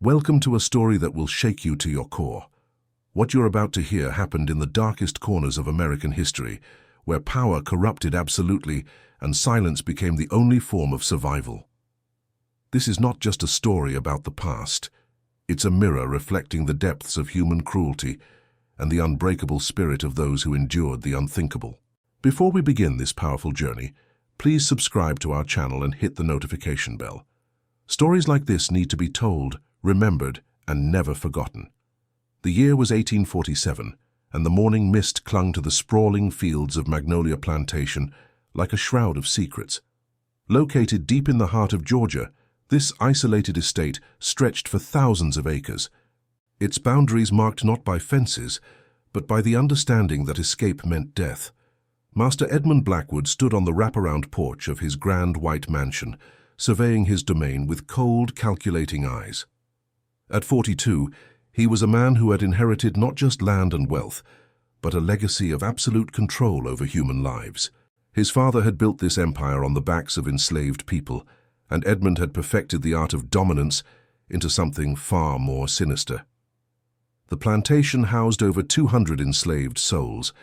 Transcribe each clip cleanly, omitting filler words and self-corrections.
Welcome to a story that will shake you to your core. What you're about to hear happened in the darkest corners of American history, where power corrupted absolutely and silence became the only form of survival. This is not just a story about the past. It's a mirror reflecting the depths of human cruelty and the unbreakable spirit of those who endured the unthinkable. Before we begin this powerful journey, please subscribe to our channel and hit the notification bell. Stories like this need to be told, remembered, and never forgotten. The year was 1847, and the morning mist clung to the sprawling fields of Magnolia Plantation like a shroud of secrets. Located deep in the heart of Georgia, this isolated estate stretched for thousands of acres. Its boundaries marked not by fences, but by the understanding that escape meant death. Master Edmund Blackwood stood on the wraparound porch of his grand white mansion, surveying his domain with cold, calculating eyes. At 42, he was a man who had inherited not just land and wealth, but a legacy of absolute control over human lives. His father had built this empire on the backs of enslaved people, and Edmund had perfected the art of dominance into something far more sinister. The plantation housed over 200 enslaved souls,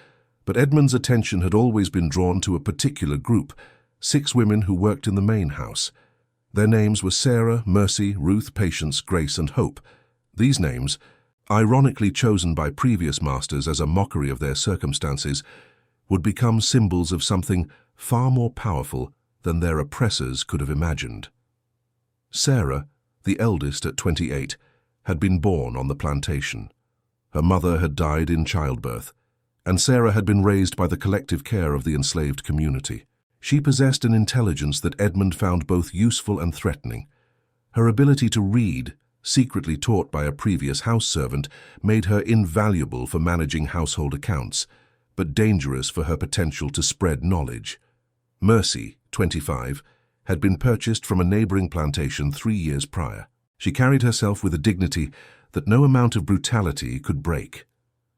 but Edmund's attention had always been drawn to a particular group, 6 women who worked in the main house. Their names were Sarah, Mercy, Ruth, Patience, Grace, and Hope. These names, ironically chosen by previous masters as a mockery of their circumstances, would become symbols of something far more powerful than their oppressors could have imagined. Sarah, the eldest at 28, had been born on the plantation. Her mother had died in childbirth, and Sarah had been raised by the collective care of the enslaved community. She possessed an intelligence that Edmund found both useful and threatening. Her ability to read, secretly taught by a previous house servant, made her invaluable for managing household accounts, but dangerous for her potential to spread knowledge. Mercy, 25, had been purchased from a neighboring plantation 3 years prior. She carried herself with a dignity that no amount of brutality could break.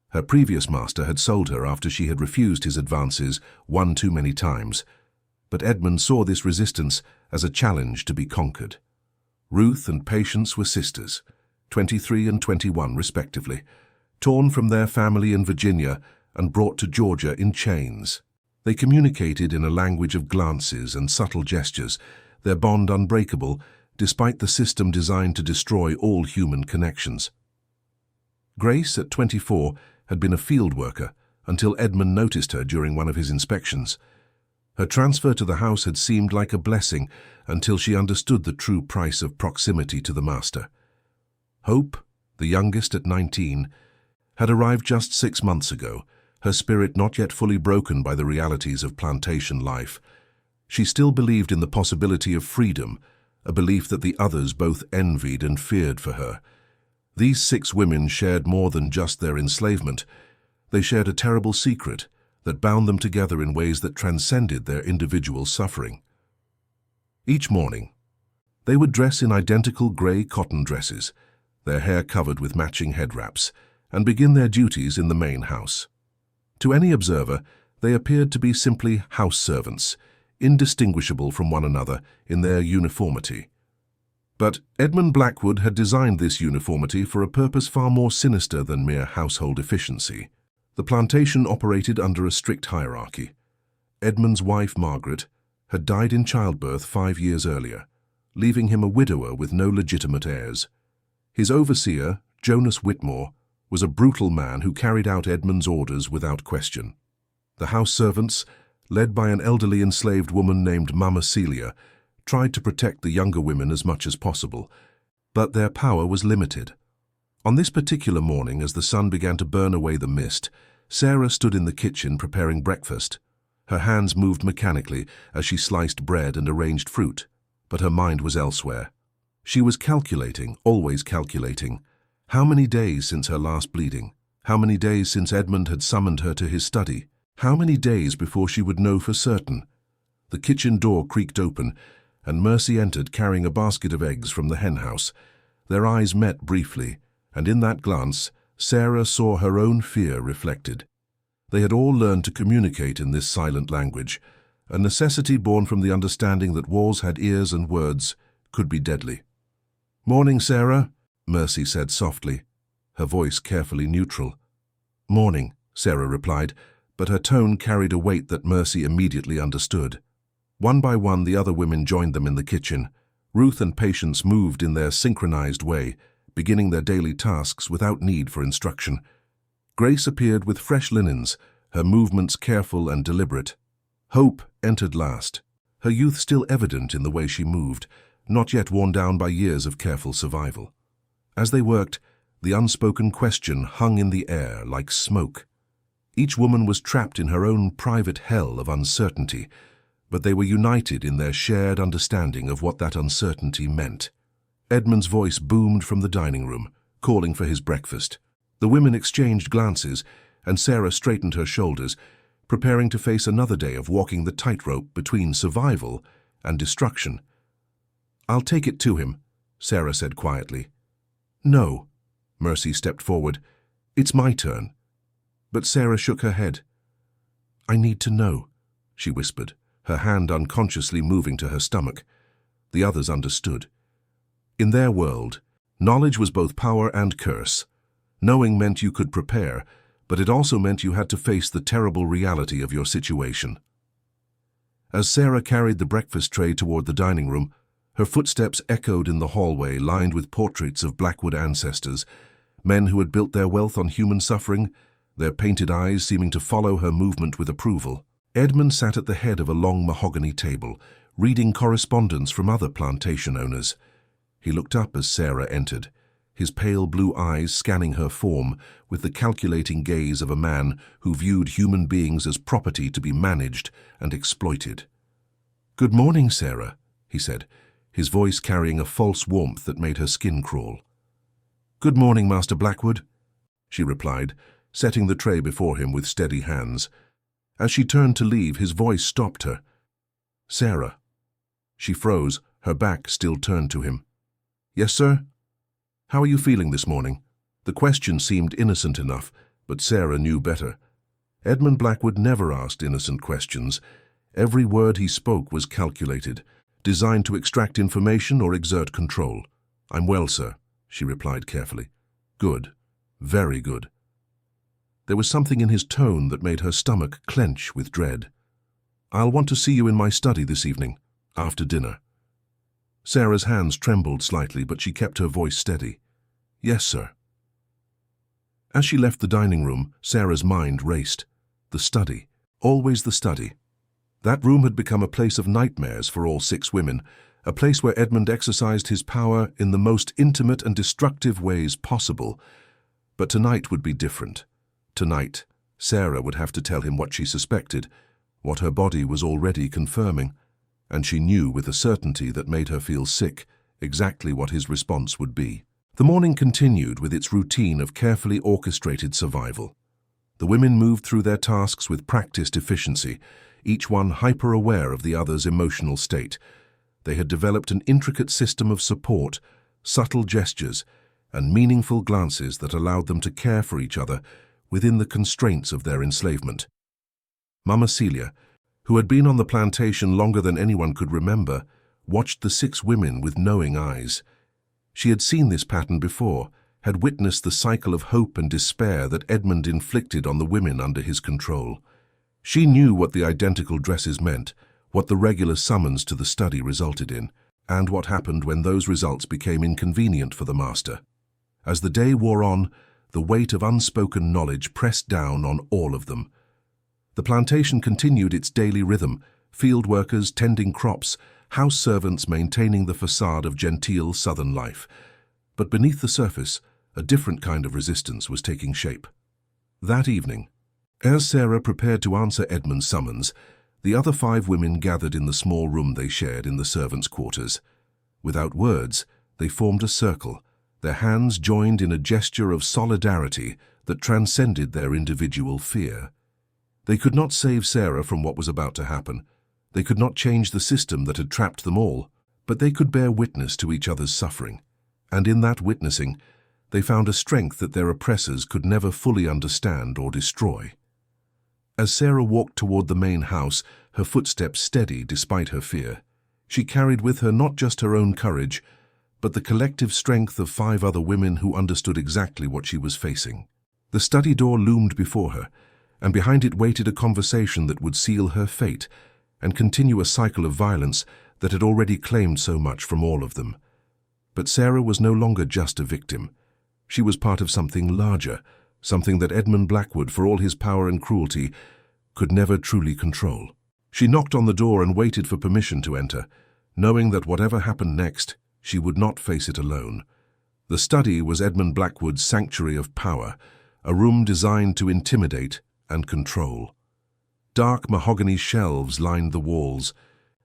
Her previous master had sold her after she had refused his advances one too many times, but Edmund saw this resistance as a challenge to be conquered. Ruth and Patience were sisters, 23 and 21 respectively, torn from their family in Virginia and brought to Georgia in chains. They communicated in a language of glances and subtle gestures, their bond unbreakable, despite the system designed to destroy all human connections. Grace, at 24, had been a field worker until Edmund noticed her during one of his inspections. Her transfer to the house had seemed like a blessing until she understood the true price of proximity to the master. Hope, the youngest at 19, had arrived just 6 months ago, her spirit not yet fully broken by the realities of plantation life. She still believed in the possibility of freedom, a belief that the others both envied and feared for her. These 6 women shared more than just their enslavement. They shared a terrible secret that bound them together in ways that transcended their individual suffering. Each morning, they would dress in identical grey cotton dresses, their hair covered with matching head wraps, and begin their duties in the main house. To any observer, they appeared to be simply house servants, indistinguishable from one another in their uniformity. But Edmund Blackwood had designed this uniformity for a purpose far more sinister than mere household efficiency. The plantation operated under a strict hierarchy. Edmund's wife, Margaret, had died in childbirth 5 years earlier, leaving him a widower with no legitimate heirs. His overseer, Jonas Whitmore, was a brutal man who carried out Edmund's orders without question. The house servants, led by an elderly enslaved woman named Mama Celia, tried to protect the younger women as much as possible, but their power was limited. On this particular morning, as the sun began to burn away the mist, Sarah stood in the kitchen preparing breakfast. Her hands moved mechanically as she sliced bread and arranged fruit, but her mind was elsewhere. She was calculating, always calculating. How many days since her last bleeding? How many days since Edmund had summoned her to his study? How many days before she would know for certain? The kitchen door creaked open, and Mercy entered carrying a basket of eggs from the henhouse. Their eyes met briefly, and in that glance, Sarah saw her own fear reflected. They had all learned to communicate in this silent language, a necessity born from the understanding that walls had ears and words could be deadly. "Morning, Sarah," Mercy said softly, her voice carefully neutral. "Morning," Sarah replied, but her tone carried a weight that Mercy immediately understood. One by one, the other women joined them in the kitchen. Ruth and Patience moved in their synchronized way, beginning their daily tasks without need for instruction. Grace appeared with fresh linens, her movements careful and deliberate. Hope entered last, her youth still evident in the way she moved, not yet worn down by years of careful survival. As they worked, the unspoken question hung in the air like smoke. Each woman was trapped in her own private hell of uncertainty, but they were united in their shared understanding of what that uncertainty meant. Edmund's voice boomed from the dining room, calling for his breakfast. The women exchanged glances, and Sarah straightened her shoulders, preparing to face another day of walking the tightrope between survival and destruction. "I'll take it to him," Sarah said quietly. "No," Mercy stepped forward. "It's my turn." But Sarah shook her head. "I need to know," she whispered, her hand unconsciously moving to her stomach. The others understood. In their world, knowledge was both power and curse. Knowing meant you could prepare, but it also meant you had to face the terrible reality of your situation. As Sarah carried the breakfast tray toward the dining room, her footsteps echoed in the hallway lined with portraits of Blackwood ancestors, men who had built their wealth on human suffering, their painted eyes seeming to follow her movement with approval. Edmund sat at the head of a long mahogany table, reading correspondence from other plantation owners. He looked up as Sarah entered, his pale blue eyes scanning her form with the calculating gaze of a man who viewed human beings as property to be managed and exploited. "Good morning, Sarah," he said, his voice carrying a false warmth that made her skin crawl. "Good morning, Master Blackwood," she replied, setting the tray before him with steady hands. As she turned to leave, his voice stopped her. "Sarah." She froze, her back still turned to him. "Yes, sir?" "How are you feeling this morning?" The question seemed innocent enough, but Sarah knew better. Edmund Blackwood never asked innocent questions. Every word he spoke was calculated, designed to extract information or exert control. "I'm well, sir," she replied carefully. "Good. Very good." There was something in his tone that made her stomach clench with dread. "I'll want to see you in my study this evening, after dinner." Sarah's hands trembled slightly, but she kept her voice steady. "Yes, sir." As she left the dining room, Sarah's mind raced. The study. Always the study. That room had become a place of nightmares for all 6 women, a place where Edmund exercised his power in the most intimate and destructive ways possible. But tonight would be different. Tonight, Sarah would have to tell him what she suspected, what her body was already confirming, and she knew with a certainty that made her feel sick exactly what his response would be. The morning continued with its routine of carefully orchestrated survival. The women moved through their tasks with practiced efficiency, each one hyper-aware of the other's emotional state. They had developed an intricate system of support, subtle gestures, and meaningful glances that allowed them to care for each other within the constraints of their enslavement. Mama Celia, who had been on the plantation longer than anyone could remember, watched the 6 women with knowing eyes. She had seen this pattern before, had witnessed the cycle of hope and despair that Edmund inflicted on the women under his control. She knew what the identical dresses meant, what the regular summons to the study resulted in, and what happened when those results became inconvenient for the master. As the day wore on, the weight of unspoken knowledge pressed down on all of them. The plantation continued its daily rhythm, field workers tending crops, house servants maintaining the facade of genteel southern life. But beneath the surface, a different kind of resistance was taking shape. That evening, as Sarah prepared to answer Edmund's summons, the other 5 women gathered in the small room they shared in the servants' quarters. Without words, they formed a circle, their hands joined in a gesture of solidarity that transcended their individual fear. They could not save Sarah from what was about to happen. They could not change the system that had trapped them all, but they could bear witness to each other's suffering. And in that witnessing, they found a strength that their oppressors could never fully understand or destroy. As Sarah walked toward the main house, her footsteps steady despite her fear, she carried with her not just her own courage, but the collective strength of 5 other women who understood exactly what she was facing. The study door loomed before her, and behind it waited a conversation that would seal her fate and continue a cycle of violence that had already claimed so much from all of them. But Sarah was no longer just a victim. She was part of something larger, something that Edmund Blackwood, for all his power and cruelty, could never truly control. She knocked on the door and waited for permission to enter, knowing that whatever happened next, she would not face it alone. The study was Edmund Blackwood's sanctuary of power, a room designed to intimidate and control. Dark mahogany shelves lined the walls,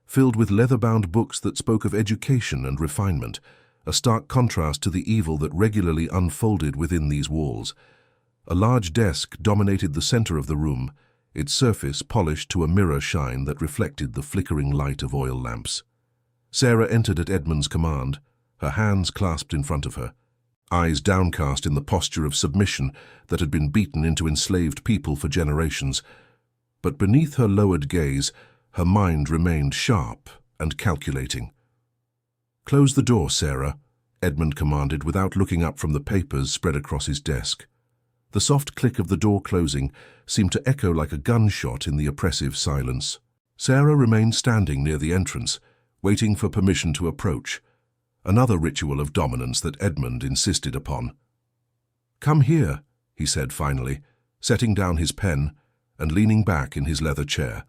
filled with leather-bound books that spoke of education and refinement, a stark contrast to the evil that regularly unfolded within these walls. A large desk dominated the center of the room, its surface polished to a mirror shine that reflected the flickering light of oil lamps. Sarah entered at Edmund's command, her hands clasped in front of her, eyes downcast in the posture of submission that had been beaten into enslaved people for generations. But beneath her lowered gaze, her mind remained sharp and calculating. "Close the door, Sarah," Edmund commanded without looking up from the papers spread across his desk. The soft click of the door closing seemed to echo like a gunshot in the oppressive silence. Sarah remained standing near the entrance, waiting for permission to approach, another ritual of dominance that Edmund insisted upon. "Come here," he said finally, setting down his pen and leaning back in his leather chair.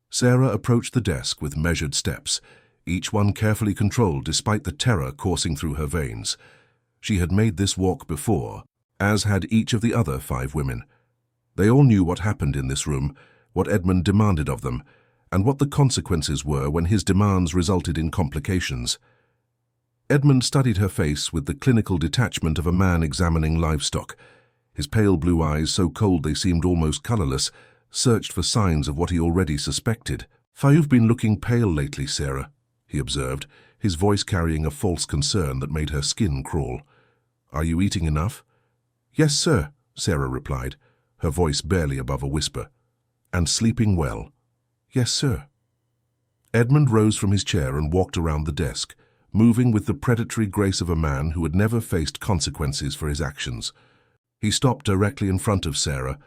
Sarah approached the desk with measured steps, each one carefully controlled despite the terror coursing through her veins. She had made this walk before, as had each of the other 5 women. They all knew what happened in this room, what Edmund demanded of them, and what the consequences were when his demands resulted in complications. Edmund studied her face with the clinical detachment of a man examining livestock. His pale blue eyes, so cold they seemed almost colorless, searched for signs of what he already suspected. "You've been looking pale lately, Sarah," he observed, his voice carrying a false concern that made her skin crawl. "Are you eating enough?" "Yes, sir," Sarah replied, her voice barely above a whisper. "And sleeping well?" "Yes, sir." Edmund rose from his chair and walked around the desk, moving with the predatory grace of a man who had never faced consequences for his actions. He stopped directly in front of Sarah,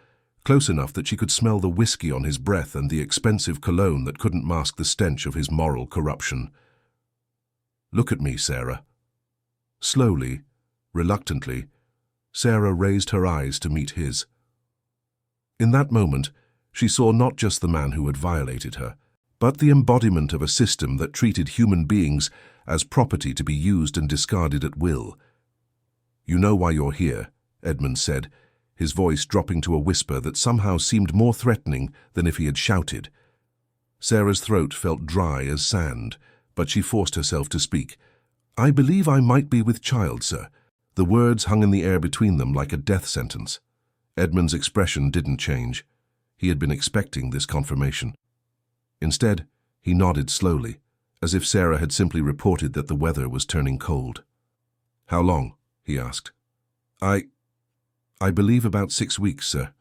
close enough that she could smell the whiskey on his breath and the expensive cologne that couldn't mask the stench of his moral corruption. "Look at me, Sarah." Slowly, reluctantly, Sarah raised her eyes to meet his. In that moment, she saw not just the man who had violated her, but the embodiment of a system that treated human beings as property to be used and discarded at will. "You know why you're here," Edmund said, his voice dropping to a whisper that somehow seemed more threatening than if he had shouted. Sarah's throat felt dry as sand, but she forced herself to speak. "I believe I might be with child, sir." The words hung in the air between them like a death sentence. Edmund's expression didn't change. He had been expecting this confirmation. Instead, he nodded slowly, as if Sarah had simply reported that the weather was turning cold. "How long?" he asked. I believe about 6 weeks, sir."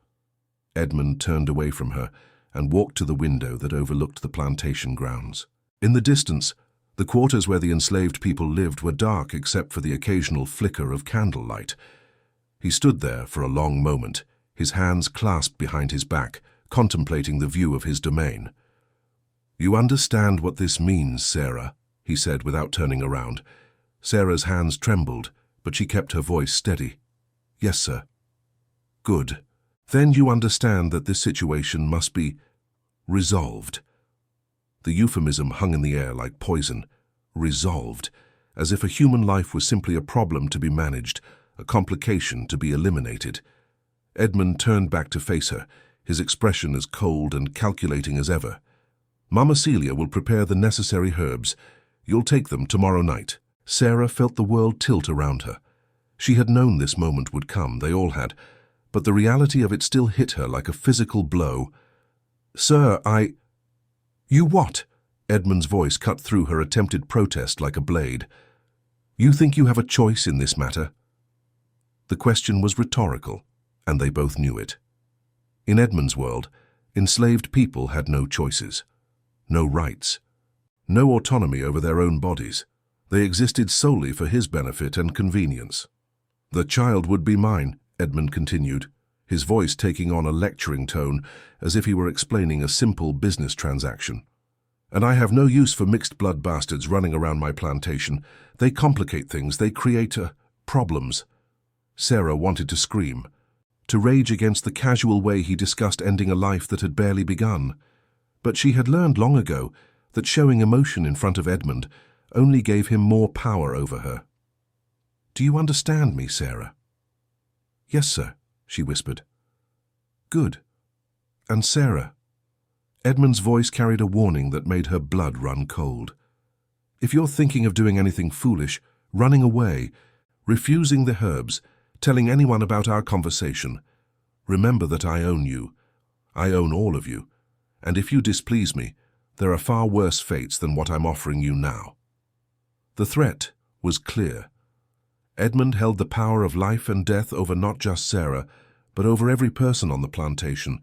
Edmund turned away from her and walked to the window that overlooked the plantation grounds. In the distance, the quarters where the enslaved people lived were dark except for the occasional flicker of candlelight. He stood there for a long moment, his hands clasped behind his back, contemplating the view of his domain. "You understand what this means, Sarah," he said without turning around. Sarah's hands trembled, but she kept her voice steady. "Yes, sir." "Good. Then you understand that this situation must be resolved." The euphemism hung in the air like poison. Resolved, as if a human life was simply a problem to be managed, a complication to be eliminated. Edmund turned back to face her, his expression as cold and calculating as ever. "Mama Celia will prepare the necessary herbs. You'll take them tomorrow night." Sarah felt the world tilt around her. She had known this moment would come, they all had, but the reality of it still hit her like a physical blow. "Sir, You what?" Edmund's voice cut through her attempted protest like a blade. "You think you have a choice in this matter?" The question was rhetorical, and they both knew it. In Edmund's world, enslaved people had no choices, no rights, no autonomy over their own bodies. They existed solely for his benefit and convenience. "The child would be mine," Edmund continued, his voice taking on a lecturing tone as if he were explaining a simple business transaction. "And I have no use for mixed-blood bastards running around my plantation. They complicate things, they create problems." Sarah wanted to scream, to rage against the casual way he discussed ending a life that had barely begun. But she had learned long ago that showing emotion in front of Edmund only gave him more power over her. "Do you understand me, Sarah?" "Yes, sir," she whispered. "Good. And Sarah?" Edmund's voice carried a warning that made her blood run cold. "If you're thinking of doing anything foolish, running away, refusing the herbs, telling anyone about our conversation, remember that I own you. I own all of you. And if you displease me, there are far worse fates than what I'm offering you now." The threat was clear. Edmund held the power of life and death over not just Sarah, but over every person on the plantation.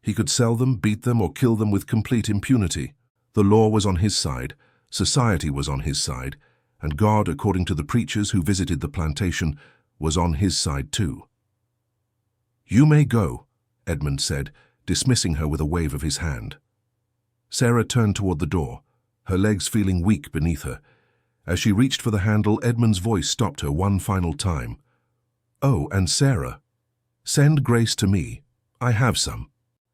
He could sell them, beat them, or kill them with complete impunity. The law was on his side, society was on his side, and God, according to the preachers who visited the plantation, was on his side too. "You may go," Edmund said, dismissing her with a wave of his hand. Sarah turned toward the door, her legs feeling weak beneath her. As she reached for the handle, Edmund's voice stopped her one final time. "Oh, and Sarah, send Grace to me. I have some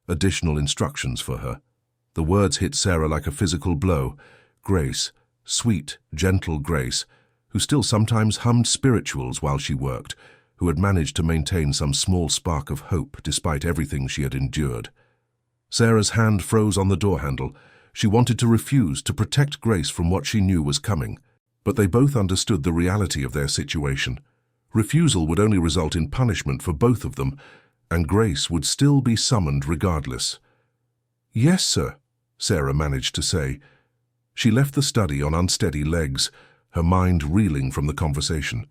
additional instructions for her." The words hit Sarah like a physical blow. Grace, sweet, gentle Grace, who still sometimes hummed spirituals while she worked, who had managed to maintain some small spark of hope despite everything she had endured. Sarah's hand froze on the door handle. She wanted to refuse, to protect Grace from what she knew was coming. But they both understood the reality of their situation. Refusal would only result in punishment for both of them, and Grace would still be summoned regardless. "Yes, sir," Sarah managed to say. She left the study on unsteady legs, her mind reeling from the conversation.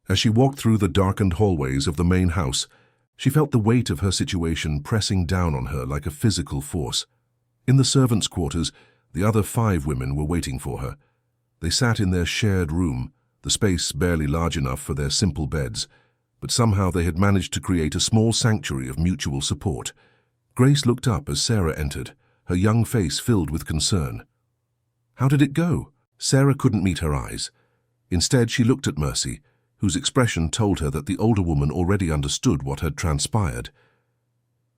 As she walked through the darkened hallways of the main house, she felt the weight of her situation pressing down on her like a physical force. In the servants' quarters, the other 5 women were waiting for her. They sat in their shared room, the space barely large enough for their simple beds, but somehow they had managed to create a small sanctuary of mutual support. Grace looked up as Sarah entered, her young face filled with concern. "How did it go?" Sarah couldn't meet her eyes. Instead, she looked at Mercy, whose expression told her that the older woman already understood what had transpired.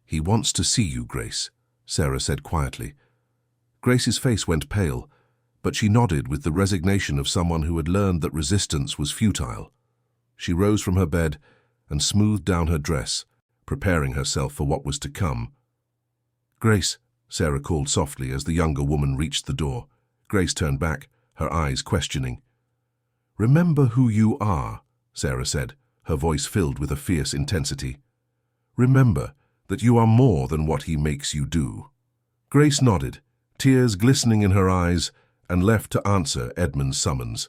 "He wants to see you, Grace," Sarah said quietly. Grace's face went pale, but she nodded with the resignation of someone who had learned that resistance was futile. She rose from her bed and smoothed down her dress, preparing herself for what was to come. "Grace," Sarah called softly as the younger woman reached the door. Grace turned back, her eyes questioning. "Remember who you are," Sarah said, her voice filled with a fierce intensity. "Remember that you are more than what he makes you do." Grace nodded, tears glistening in her eyes, and left to answer Edmund's summons.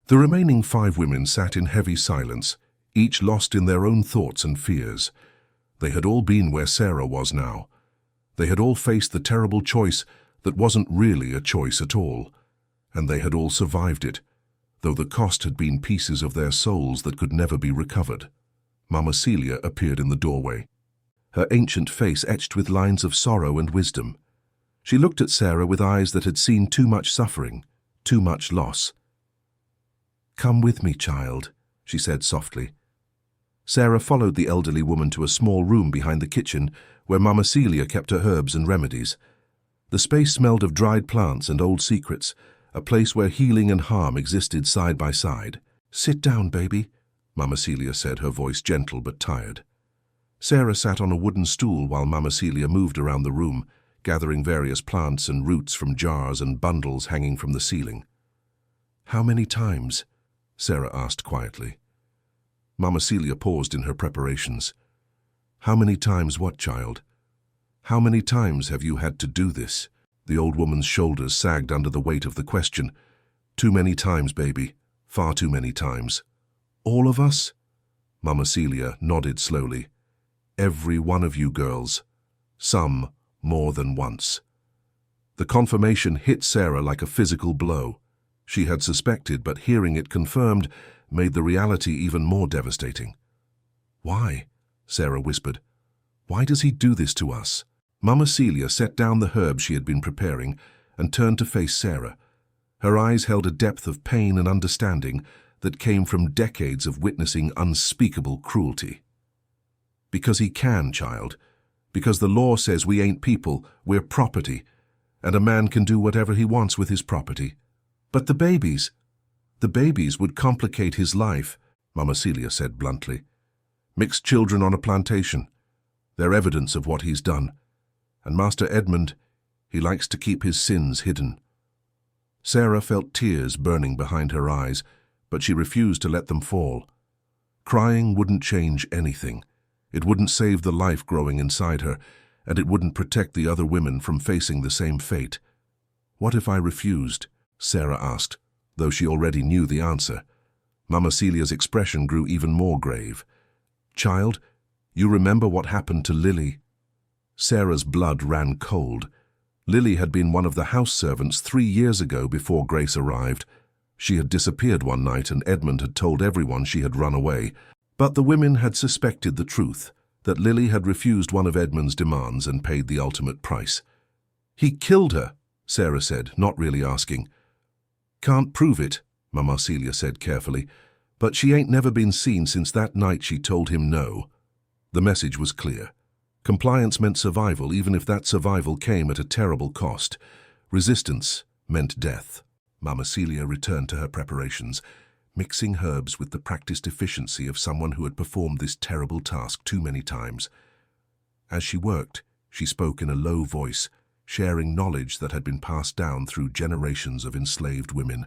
The remaining 5 women sat in heavy silence, each lost in their own thoughts and fears. They had all been where Sarah was now. They had all faced the terrible choice that wasn't really a choice at all, and they had all survived it, though the cost had been pieces of their souls that could never be recovered. Mama Celia appeared in the doorway, her ancient face etched with lines of sorrow and wisdom. She looked at Sarah with eyes that had seen too much suffering, too much loss. "Come with me, child," she said softly. Sarah followed the elderly woman to a small room behind the kitchen where Mama Celia kept her herbs and remedies. The space smelled of dried plants and old secrets, a place where healing and harm existed side by side. "Sit down, baby," Mama Celia said, her voice gentle but tired. Sarah sat on a wooden stool while Mama Celia moved around the room, gathering various plants and roots from jars and bundles hanging from the ceiling. "How many times?" Sarah asked quietly. Mama Celia paused in her preparations. "How many times what, child? How many times have you had to do this?" The old woman's shoulders sagged under the weight of the question. "Too many times, baby. Far too many times." "All of us?" Mama Celia nodded slowly. "Every one of you girls. Some more than once." The confirmation hit Sarah like a physical blow. She had suspected, but hearing it confirmed made the reality even more devastating. "Why?" Sarah whispered. "Why does he do this to us?" Mama Celia set down the herbs she had been preparing and turned to face Sarah. Her eyes held a depth of pain and understanding that came from decades of witnessing unspeakable cruelty. "Because he can, child. Because the law says we ain't people, we're property, and a man can do whatever he wants with his property. But the babies would complicate his life," Mama Celia said bluntly. "Mixed children on a plantation. They're evidence of what he's done. And Master Edmund, he likes to keep his sins hidden." Sarah felt tears burning behind her eyes, but she refused to let them fall. Crying wouldn't change anything. It wouldn't save the life growing inside her, and it wouldn't protect the other women from facing the same fate. "What if I refused?" Sarah asked, though she already knew the answer. Mama Celia's expression grew even more grave. "Child, you remember what happened to Lily?" Sarah's blood ran cold. Lily had been one of the house servants 3 years ago before Grace arrived. She had disappeared one night and Edmund had told everyone she had run away. But the women had suspected the truth, that Lily had refused one of Edmund's demands and paid the ultimate price. "He killed her," Sarah said, not really asking. "Can't prove it," Mama Celia said carefully, "but she ain't never been seen since that night she told him no." The message was clear. Compliance meant survival, even if that survival came at a terrible cost. Resistance meant death. Mama Celia returned to her preparations, mixing herbs with the practiced efficiency of someone who had performed this terrible task too many times. As she worked, she spoke in a low voice, sharing knowledge that had been passed down through generations of enslaved women.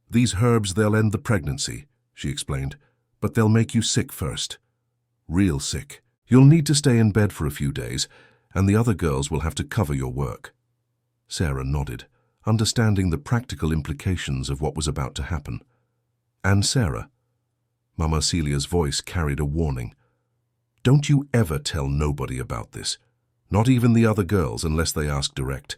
"These herbs, they'll end the pregnancy," she explained, "but they'll make you sick first. Real sick. You'll need to stay in bed for a few days, and the other girls will have to cover your work." Sarah nodded, understanding the practical implications of what was about to happen. "And Sarah," Mama Celia's voice carried a warning, "don't you ever tell nobody about this. Not even the other girls unless they ask direct.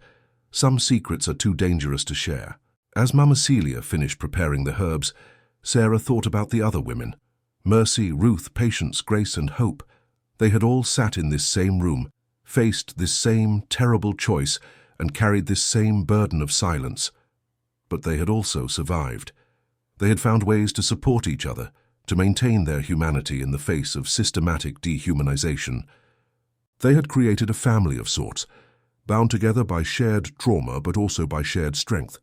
Some secrets are too dangerous to share." As Mama Celia finished preparing the herbs, Sarah thought about the other women. Mercy, Ruth, Patience, Grace, and Hope. They had all sat in this same room, faced this same terrible choice, and carried this same burden of silence. But they had also survived. They had found ways to support each other, to maintain their humanity in the face of systematic dehumanization. They had created a family of sorts, bound together by shared trauma but also by shared strength.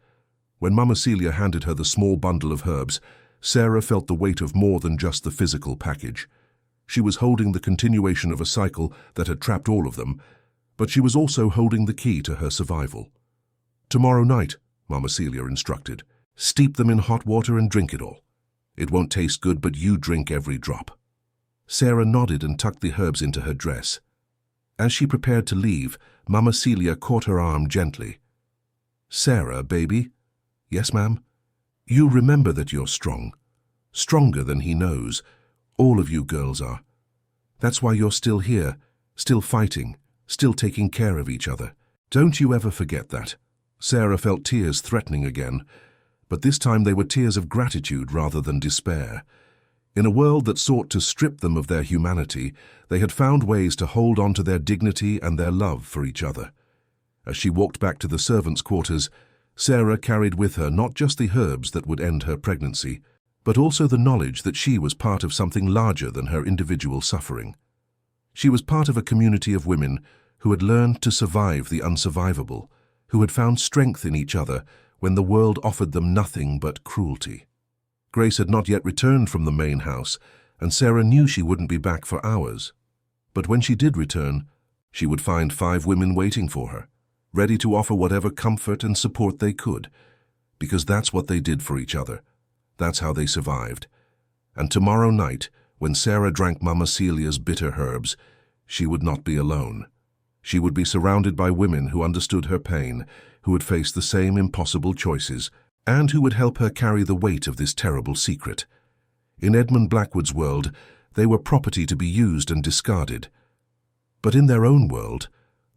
When Mama Celia handed her the small bundle of herbs, Sarah felt the weight of more than just the physical package. She was holding the continuation of a cycle that had trapped all of them, but she was also holding the key to her survival. "Tomorrow night," Mama Celia instructed, "steep them in hot water and drink it all. It won't taste good, but you drink every drop." Sarah nodded and tucked the herbs into her dress. As she prepared to leave, Mama Celia caught her arm gently. "Sarah, baby." "Yes, ma'am." "You remember that you're strong. Stronger than he knows. All of you girls are. That's why you're still here, still fighting, still taking care of each other. Don't you ever forget that." Sarah felt tears threatening again, but this time they were tears of gratitude rather than despair. In a world that sought to strip them of their humanity, they had found ways to hold on to their dignity and their love for each other. As she walked back to the servants' quarters, Sarah carried with her not just the herbs that would end her pregnancy, but also the knowledge that she was part of something larger than her individual suffering. She was part of a community of women who had learned to survive the unsurvivable, who had found strength in each other when the world offered them nothing but cruelty. Grace had not yet returned from the main house, and Sarah knew she wouldn't be back for hours. But when she did return, she would find 5 women waiting for her, ready to offer whatever comfort and support they could, because that's what they did for each other. That's how they survived. And tomorrow night, when Sarah drank Mama Celia's bitter herbs, she would not be alone. She would be surrounded by women who understood her pain, who would face the same impossible choices, and who would help her carry the weight of this terrible secret. In Edmund Blackwood's world, they were property to be used and discarded. But in their own world,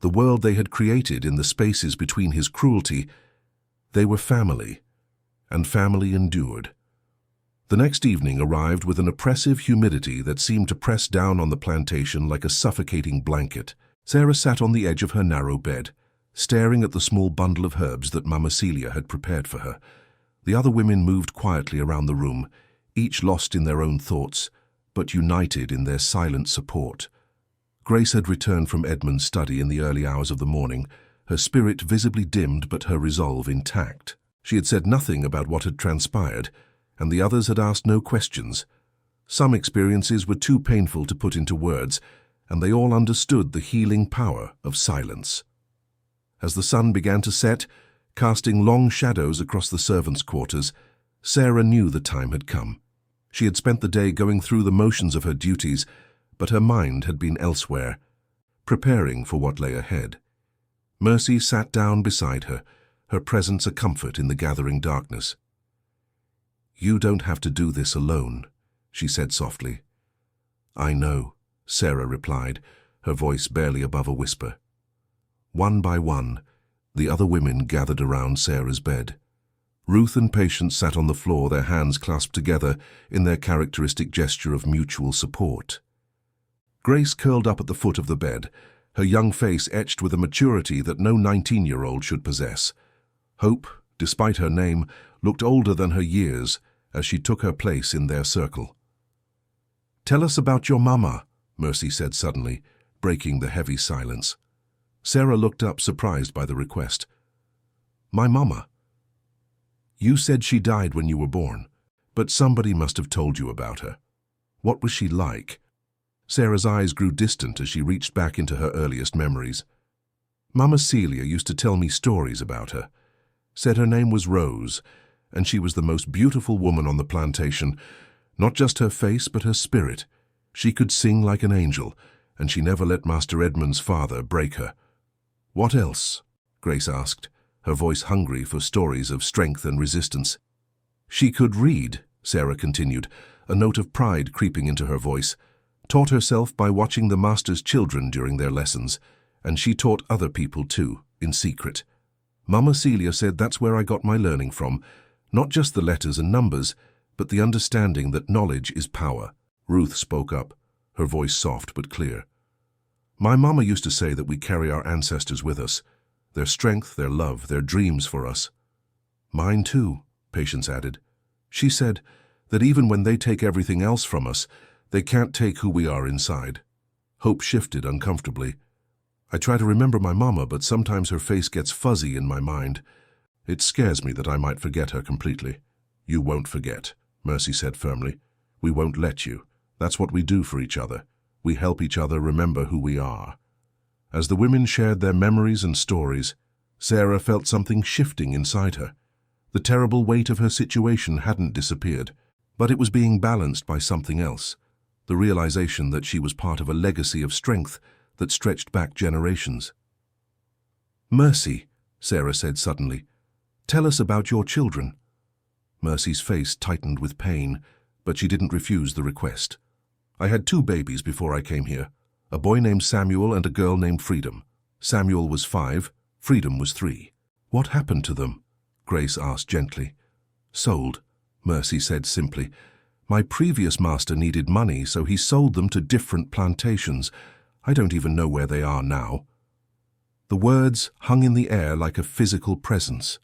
the world they had created in the spaces between his cruelty, they were family. and family endured. The next evening arrived with an oppressive humidity that seemed to press down on the plantation like a suffocating blanket. Sarah sat on the edge of her narrow bed, staring at the small bundle of herbs that Mama Celia had prepared for her. The other women moved quietly around the room, each lost in their own thoughts, but united in their silent support. Grace had returned from Edmund's study in the early hours of the morning, her spirit visibly dimmed but her resolve intact. She had said nothing about what had transpired, and the others had asked no questions. Some experiences were too painful to put into words, and they all understood the healing power of silence. As the sun began to set, casting long shadows across the servants' quarters, Sarah knew the time had come. She had spent the day going through the motions of her duties, but her mind had been elsewhere, preparing for what lay ahead. Mercy sat down beside her, her presence a comfort in the gathering darkness. "You don't have to do this alone," she said softly. "I know," Sarah replied, her voice barely above a whisper. One by one, the other women gathered around Sarah's bed. Ruth and Patience sat on the floor, their hands clasped together in their characteristic gesture of mutual support. Grace curled up at the foot of the bed, her young face etched with a maturity that no 19-year-old should possess. Hope, despite her name, looked older than her years as she took her place in their circle. "Tell us about your mama," Mercy said suddenly, breaking the heavy silence. Sarah looked up, surprised by the request. "My mama? You said she died when you were born, but somebody must have told you about her. What was she like?" Sarah's eyes grew distant as she reached back into her earliest memories. "Mama Celia used to tell me stories about her. Said her name was Rose, and she was the most beautiful woman on the plantation. Not just her face, but her spirit. She could sing like an angel, and she never let Master Edmund's father break her." "What else?" Grace asked, her voice hungry for stories of strength and resistance. "She could read," Sarah continued, a note of pride creeping into her voice. "Taught herself by watching the Master's children during their lessons, and she taught other people too, in secret. Mama Celia said that's where I got my learning from, not just the letters and numbers, but the understanding that knowledge is power." Ruth spoke up, her voice soft but clear. "My mama used to say that we carry our ancestors with us, their strength, their love, their dreams for us." "Mine too," Patience added. "She said that even when they take everything else from us, they can't take who we are inside." Hope shifted uncomfortably. "I try to remember my mama, but sometimes her face gets fuzzy in my mind. It scares me that I might forget her completely." "You won't forget," Mercy said firmly. "We won't let you. That's what we do for each other. We help each other remember who we are." As the women shared their memories and stories, Sarah felt something shifting inside her. The terrible weight of her situation hadn't disappeared, but it was being balanced by something else, the realization that she was part of a legacy of strength that stretched back generations. "Mercy," Sarah said suddenly, "tell us about your children." Mercy's face tightened with pain, but she didn't refuse the request. "I had 2 babies before I came here, a boy named Samuel and a girl named Freedom. Samuel was 5, Freedom was 3. "What happened to them?" Grace asked gently. "Sold," Mercy said simply. "My previous master needed money, so he sold them to different plantations. I don't even know where they are now." The words hung in the air like a physical presence.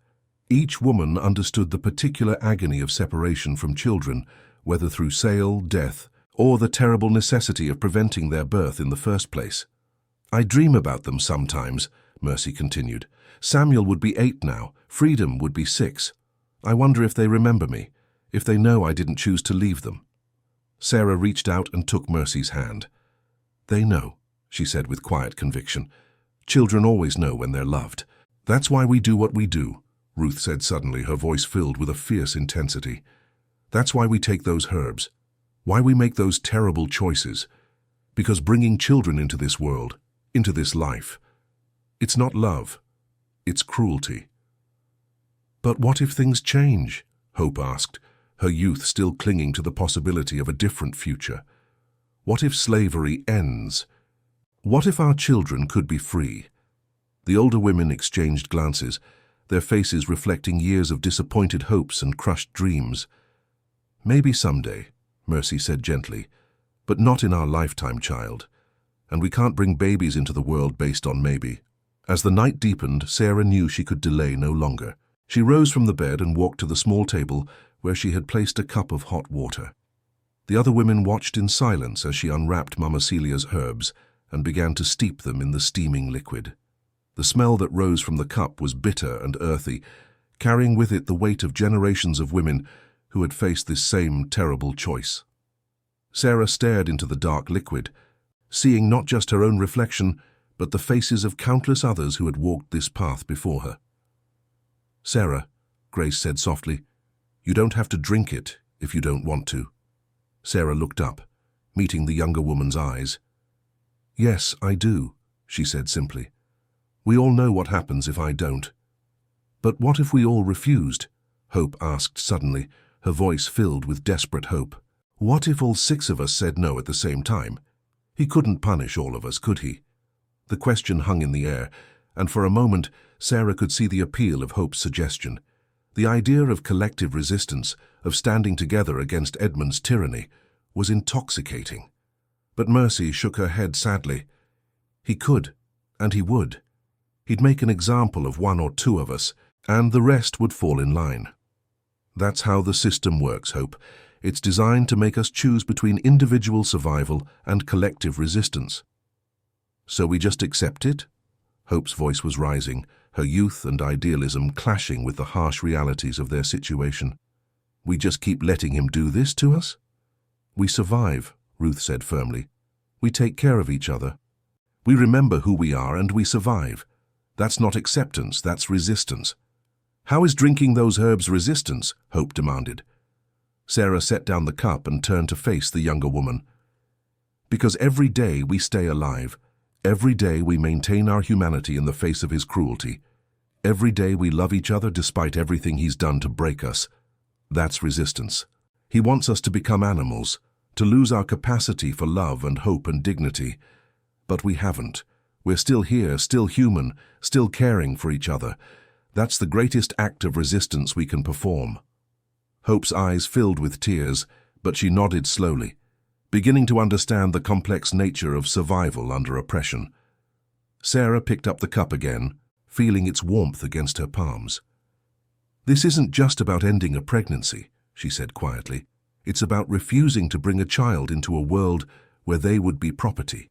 Each woman understood the particular agony of separation from children, whether through sale, death, or the terrible necessity of preventing their birth in the first place. "I dream about them sometimes," Mercy continued. "Samuel would be 8 now, Freedom would be 6. I wonder if they remember me, if they know I didn't choose to leave them." Sarah reached out and took Mercy's hand. "They know," she said with quiet conviction. "Children always know when they're loved. That's why we do what we do," Ruth said suddenly, her voice filled with a fierce intensity. "That's why we take those herbs. Why we make those terrible choices. Because bringing children into this world, into this life, it's not love, it's cruelty." "But what if things change?" Hope asked, her youth still clinging to the possibility of a different future. "What if slavery ends? What if our children could be free?" The older women exchanged glances, their faces reflecting years of disappointed hopes and crushed dreams. "Maybe someday," Mercy said gently, "but not in our lifetime, child. And we can't bring babies into the world based on maybe." As the night deepened, Sarah knew she could delay no longer. She rose from the bed and walked to the small table where she had placed a cup of hot water. The other women watched in silence as she unwrapped Mama Celia's herbs and began to steep them in the steaming liquid. The smell that rose from the cup was bitter and earthy, carrying with it the weight of generations of women who had faced this same terrible choice. Sarah stared into the dark liquid, seeing not just her own reflection, but the faces of countless others who had walked this path before her. "Sarah," Grace said softly, "you don't have to drink it if you don't want to." Sarah looked up, meeting the younger woman's eyes. "Yes, I do," she said simply. "We all know what happens if I don't." "But what if we all refused?" Hope asked suddenly, her voice filled with desperate hope. "What if all 6 of us said no at the same time? He couldn't punish all of us, could he?" The question hung in the air, and for a moment Sarah could see the appeal of Hope's suggestion. The idea of collective resistance, of standing together against Edmund's tyranny, was intoxicating. But Mercy shook her head sadly. "He could, and he would. He'd make an example of 1 or 2 of us, and the rest would fall in line. That's how the system works, Hope. It's designed to make us choose between individual survival and collective resistance." "So we just accept it?" Hope's voice was rising, her youth and idealism clashing with the harsh realities of their situation. "We just keep letting him do this to us?" "We survive," Ruth said firmly. "We take care of each other. We remember who we are and we survive. That's not acceptance, that's resistance." "How is drinking those herbs resistance?" Hope demanded. Sarah set down the cup and turned to face the younger woman. "Because every day we stay alive. Every day we maintain our humanity in the face of his cruelty. Every day we love each other despite everything he's done to break us. That's resistance. He wants us to become animals, to lose our capacity for love and hope and dignity. But we haven't. We're still here, still human, still caring for each other. That's the greatest act of resistance we can perform." Hope's eyes filled with tears, but she nodded slowly, beginning to understand the complex nature of survival under oppression. Sarah picked up the cup again, feeling its warmth against her palms. "This isn't just about ending a pregnancy," she said quietly. "It's about refusing to bring a child into a world where they would be property.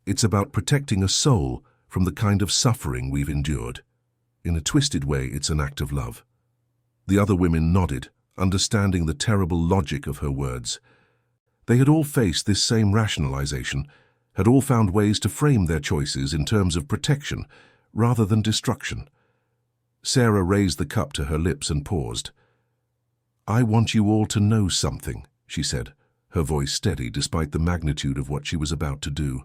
It's about protecting a soul from the kind of suffering we've endured. In a twisted way, it's an act of love." The other women nodded, understanding the terrible logic of her words. They had all faced this same rationalization, had all found ways to frame their choices in terms of protection rather than destruction. Sarah raised the cup to her lips and paused. "I want you all to know something," she said, her voice steady despite the magnitude of what she was about to do.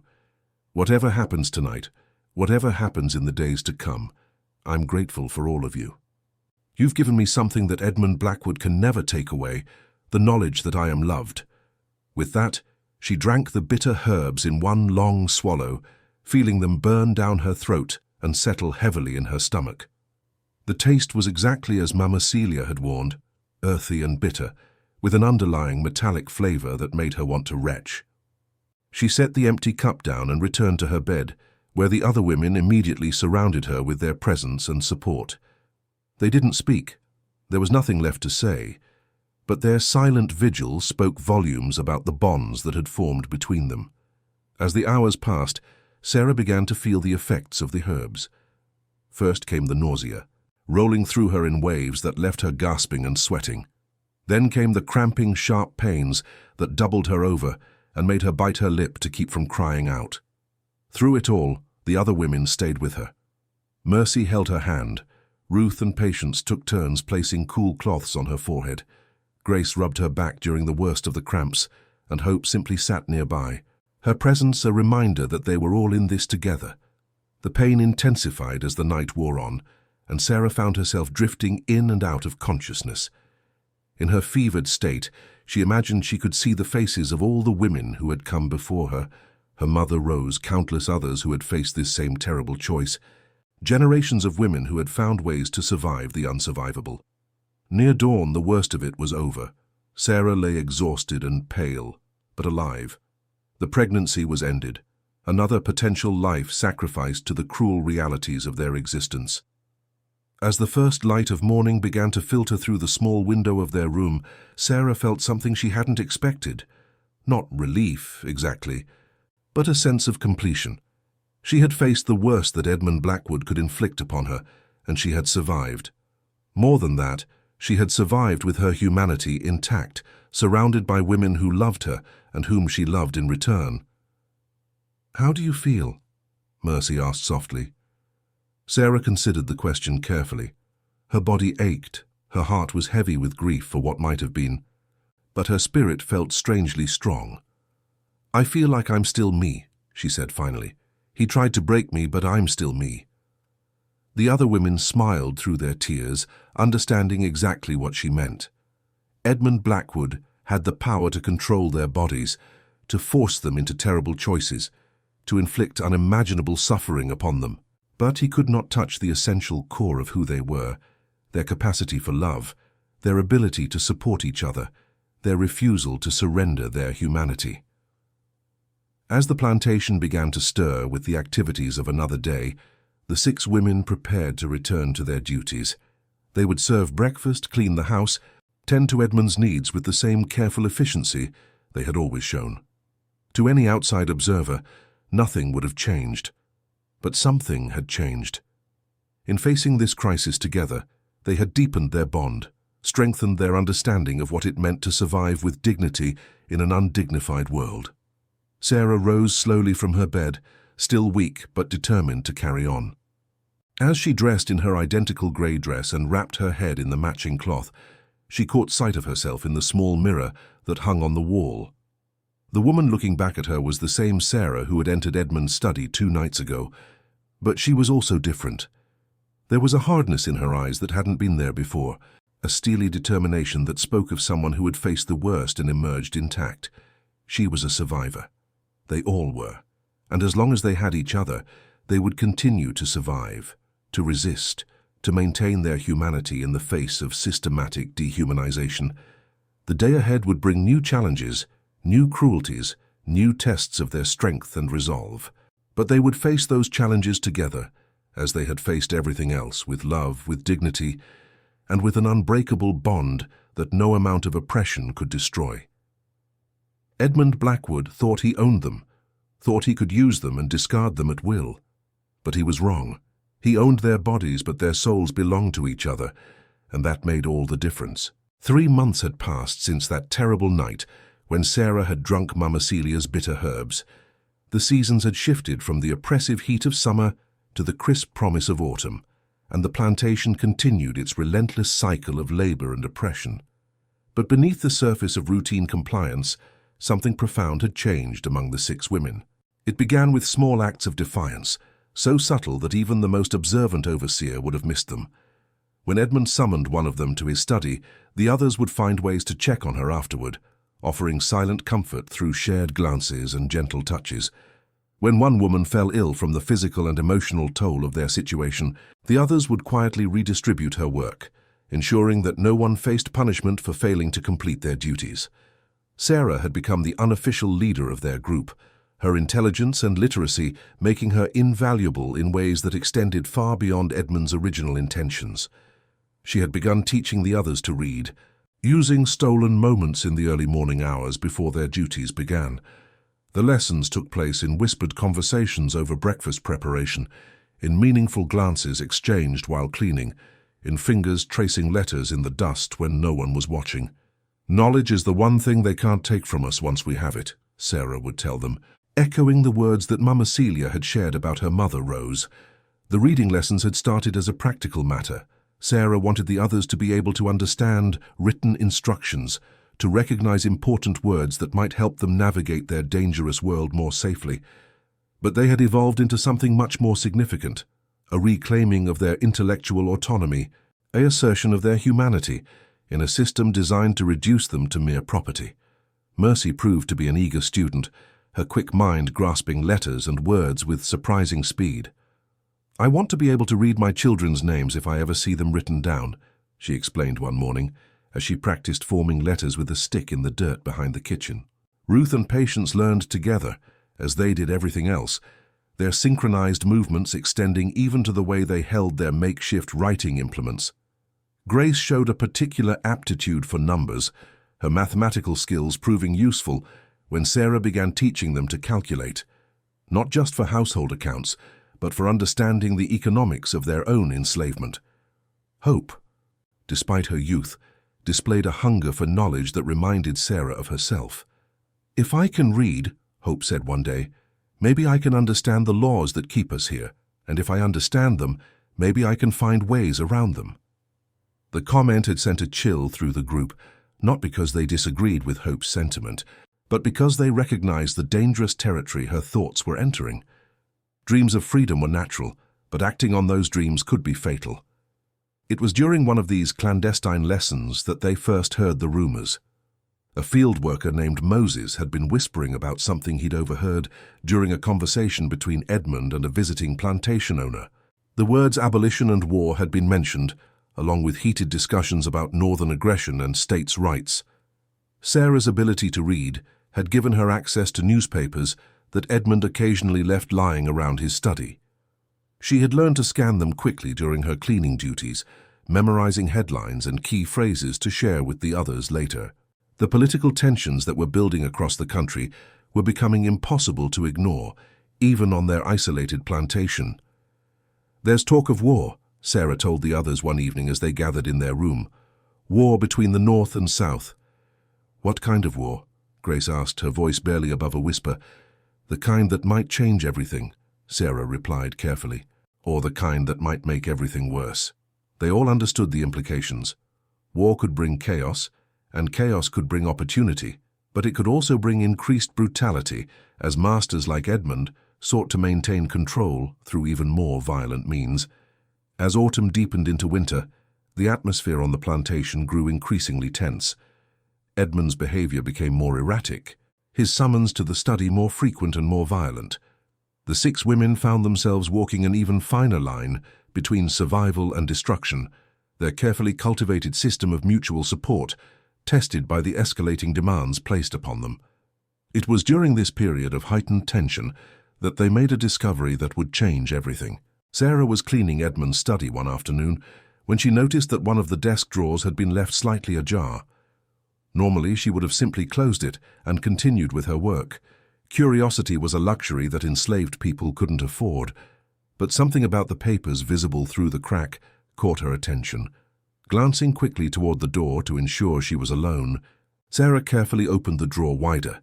"Whatever happens tonight, whatever happens in the days to come, I'm grateful for all of you. You've given me something that Edmund Blackwood can never take away, the knowledge that I am loved." With that, she drank the bitter herbs in one long swallow, feeling them burn down her throat and settle heavily in her stomach. The taste was exactly as Mama Celia had warned, earthy and bitter, with an underlying metallic flavor that made her want to retch. She set the empty cup down and returned to her bed, where the other women immediately surrounded her with their presence and support. They didn't speak. There was nothing left to say, but their silent vigil spoke volumes about the bonds that had formed between them. As the hours passed, Sarah began to feel the effects of the herbs. First came the nausea, rolling through her in waves that left her gasping and sweating. Then came the cramping, sharp pains that doubled her over and made her bite her lip to keep from crying out. Through it all, the other women stayed with her. Mercy held her hand. Ruth and Patience took turns placing cool cloths on her forehead. Grace rubbed her back during the worst of the cramps, and Hope simply sat nearby, her presence a reminder that they were all in this together. The pain intensified as the night wore on, and Sarah found herself drifting in and out of consciousness. In her fevered state, she imagined she could see the faces of all the women who had come before her, her mother Rose, countless others who had faced this same terrible choice. Generations of women who had found ways to survive the unsurvivable. Near dawn, the worst of it was over. Sarah lay exhausted and pale, but alive. The pregnancy was ended. Another potential life sacrificed to the cruel realities of their existence. As the first light of morning began to filter through the small window of their room, Sarah felt something she hadn't expected. Not relief, exactly, but a sense of completion. She had faced the worst that Edmund Blackwood could inflict upon her, and she had survived. More than that, she had survived with her humanity intact, surrounded by women who loved her and whom she loved in return. "How do you feel?" Mercy asked softly. Sarah considered the question carefully. Her body ached, her heart was heavy with grief for what might have been, but her spirit felt strangely strong. "I feel like I'm still me," she said finally. "He tried to break me, but I'm still me." The other women smiled through their tears, understanding exactly what she meant. Edmund Blackwood had the power to control their bodies, to force them into terrible choices, to inflict unimaginable suffering upon them. But he could not touch the essential core of who they were, their capacity for love, their ability to support each other, their refusal to surrender their humanity. As the plantation began to stir with the activities of another day, the 6 women prepared to return to their duties. They would serve breakfast, clean the house, tend to Edmund's needs with the same careful efficiency they had always shown. To any outside observer, nothing would have changed. But something had changed. In facing this crisis together, they had deepened their bond, strengthened their understanding of what it meant to survive with dignity in an undignified world. Sarah rose slowly from her bed, still weak but determined to carry on. As she dressed in her identical grey dress and wrapped her head in the matching cloth, she caught sight of herself in the small mirror that hung on the wall. The woman looking back at her was the same Sarah who had entered Edmund's study 2 nights ago, but she was also different. There was a hardness in her eyes that hadn't been there before, a steely determination that spoke of someone who had faced the worst and emerged intact. She was a survivor. They all were, and as long as they had each other, they would continue to survive, to resist, to maintain their humanity in the face of systematic dehumanization. The day ahead would bring new challenges, new cruelties, new tests of their strength and resolve. But they would face those challenges together, as they had faced everything else, with love, with dignity, and with an unbreakable bond that no amount of oppression could destroy. Edmund Blackwood thought he owned them, thought he could use them and discard them at will. But he was wrong. He owned their bodies, but their souls belonged to each other, and that made all the difference. 3 months had passed since that terrible night when Sarah had drunk Mama Celia's bitter herbs. The seasons had shifted from the oppressive heat of summer to the crisp promise of autumn, and the plantation continued its relentless cycle of labor and oppression. But beneath the surface of routine compliance, something profound had changed among the 6 women. It began with small acts of defiance, so subtle that even the most observant overseer would have missed them. When Edmund summoned one of them to his study, the others would find ways to check on her afterward, offering silent comfort through shared glances and gentle touches. When one woman fell ill from the physical and emotional toll of their situation, the others would quietly redistribute her work, ensuring that no one faced punishment for failing to complete their duties. Sarah had become the unofficial leader of their group, her intelligence and literacy making her invaluable in ways that extended far beyond Edmund's original intentions. She had begun teaching the others to read, using stolen moments in the early morning hours before their duties began. The lessons took place in whispered conversations over breakfast preparation, in meaningful glances exchanged while cleaning, in fingers tracing letters in the dust when no one was watching. "Knowledge is the one thing they can't take from us once we have it," Sarah would tell them, echoing the words that Mama Celia had shared about her mother, Rose. The reading lessons had started as a practical matter. Sarah wanted the others to be able to understand written instructions, to recognize important words that might help them navigate their dangerous world more safely. But they had evolved into something much more significant, a reclaiming of their intellectual autonomy, an assertion of their humanity, in a system designed to reduce them to mere property. Mercy proved to be an eager student, her quick mind grasping letters and words with surprising speed. "I want to be able to read my children's names if I ever see them written down," she explained one morning, as she practiced forming letters with a stick in the dirt behind the kitchen. Ruth and Patience learned together, as they did everything else, their synchronized movements extending even to the way they held their makeshift writing implements. Grace showed a particular aptitude for numbers, her mathematical skills proving useful when Sarah began teaching them to calculate, not just for household accounts, but for understanding the economics of their own enslavement. Hope, despite her youth, displayed a hunger for knowledge that reminded Sarah of herself. "If I can read," Hope said one day, "maybe I can understand the laws that keep us here, and if I understand them, maybe I can find ways around them." The comment had sent a chill through the group, not because they disagreed with Hope's sentiment, but because they recognized the dangerous territory her thoughts were entering. Dreams of freedom were natural, but acting on those dreams could be fatal. It was during one of these clandestine lessons that they first heard the rumors. A field worker named Moses had been whispering about something he'd overheard during a conversation between Edmund and a visiting plantation owner. The words abolition and war had been mentioned, along with heated discussions about northern aggression and states' rights. Sarah's ability to read had given her access to newspapers that Edmund occasionally left lying around his study. She had learned to scan them quickly during her cleaning duties, memorizing headlines and key phrases to share with the others later. The political tensions that were building across the country were becoming impossible to ignore, even on their isolated plantation. "There's talk of war," Sarah told the others one evening as they gathered in their room. "War between the North and South." "What kind of war?" Grace asked, her voice barely above a whisper. "The kind that might change everything," Sarah replied carefully, "or the kind that might make everything worse." They all understood the implications. War could bring chaos, and chaos could bring opportunity, but it could also bring increased brutality as masters like Edmund sought to maintain control through even more violent means. As autumn deepened into winter, the atmosphere on the plantation grew increasingly tense. Edmund's behavior became more erratic, his summons to the study more frequent and more violent. The 6 women found themselves walking an even finer line between survival and destruction, their carefully cultivated system of mutual support tested by the escalating demands placed upon them. It was during this period of heightened tension that they made a discovery that would change everything. Sarah was cleaning Edmund's study one afternoon when she noticed that one of the desk drawers had been left slightly ajar. Normally, she would have simply closed it and continued with her work. Curiosity was a luxury that enslaved people couldn't afford, but something about the papers visible through the crack caught her attention. Glancing quickly toward the door to ensure she was alone, Sarah carefully opened the drawer wider.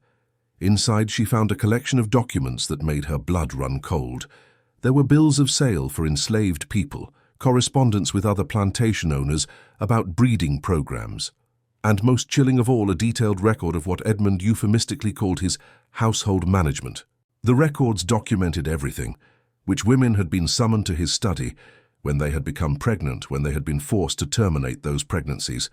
Inside, she found a collection of documents that made her blood run cold. There were bills of sale for enslaved people, correspondence with other plantation owners about breeding programs, and most chilling of all, a detailed record of what Edmund euphemistically called his household management. The records documented everything: which women had been summoned to his study, when they had become pregnant, when they had been forced to terminate those pregnancies.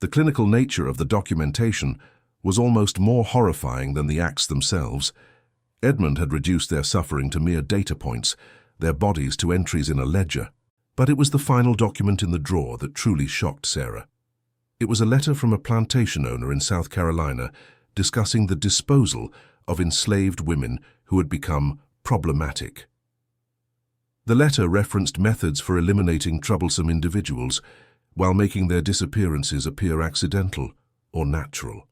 The clinical nature of the documentation was almost more horrifying than the acts themselves. Edmund had reduced their suffering to mere data points, their bodies to entries in a ledger. But it was the final document in the drawer that truly shocked Sarah. It was a letter from a plantation owner in South Carolina discussing the disposal of enslaved women who had become problematic. The letter referenced methods for eliminating troublesome individuals while making their disappearances appear accidental or natural.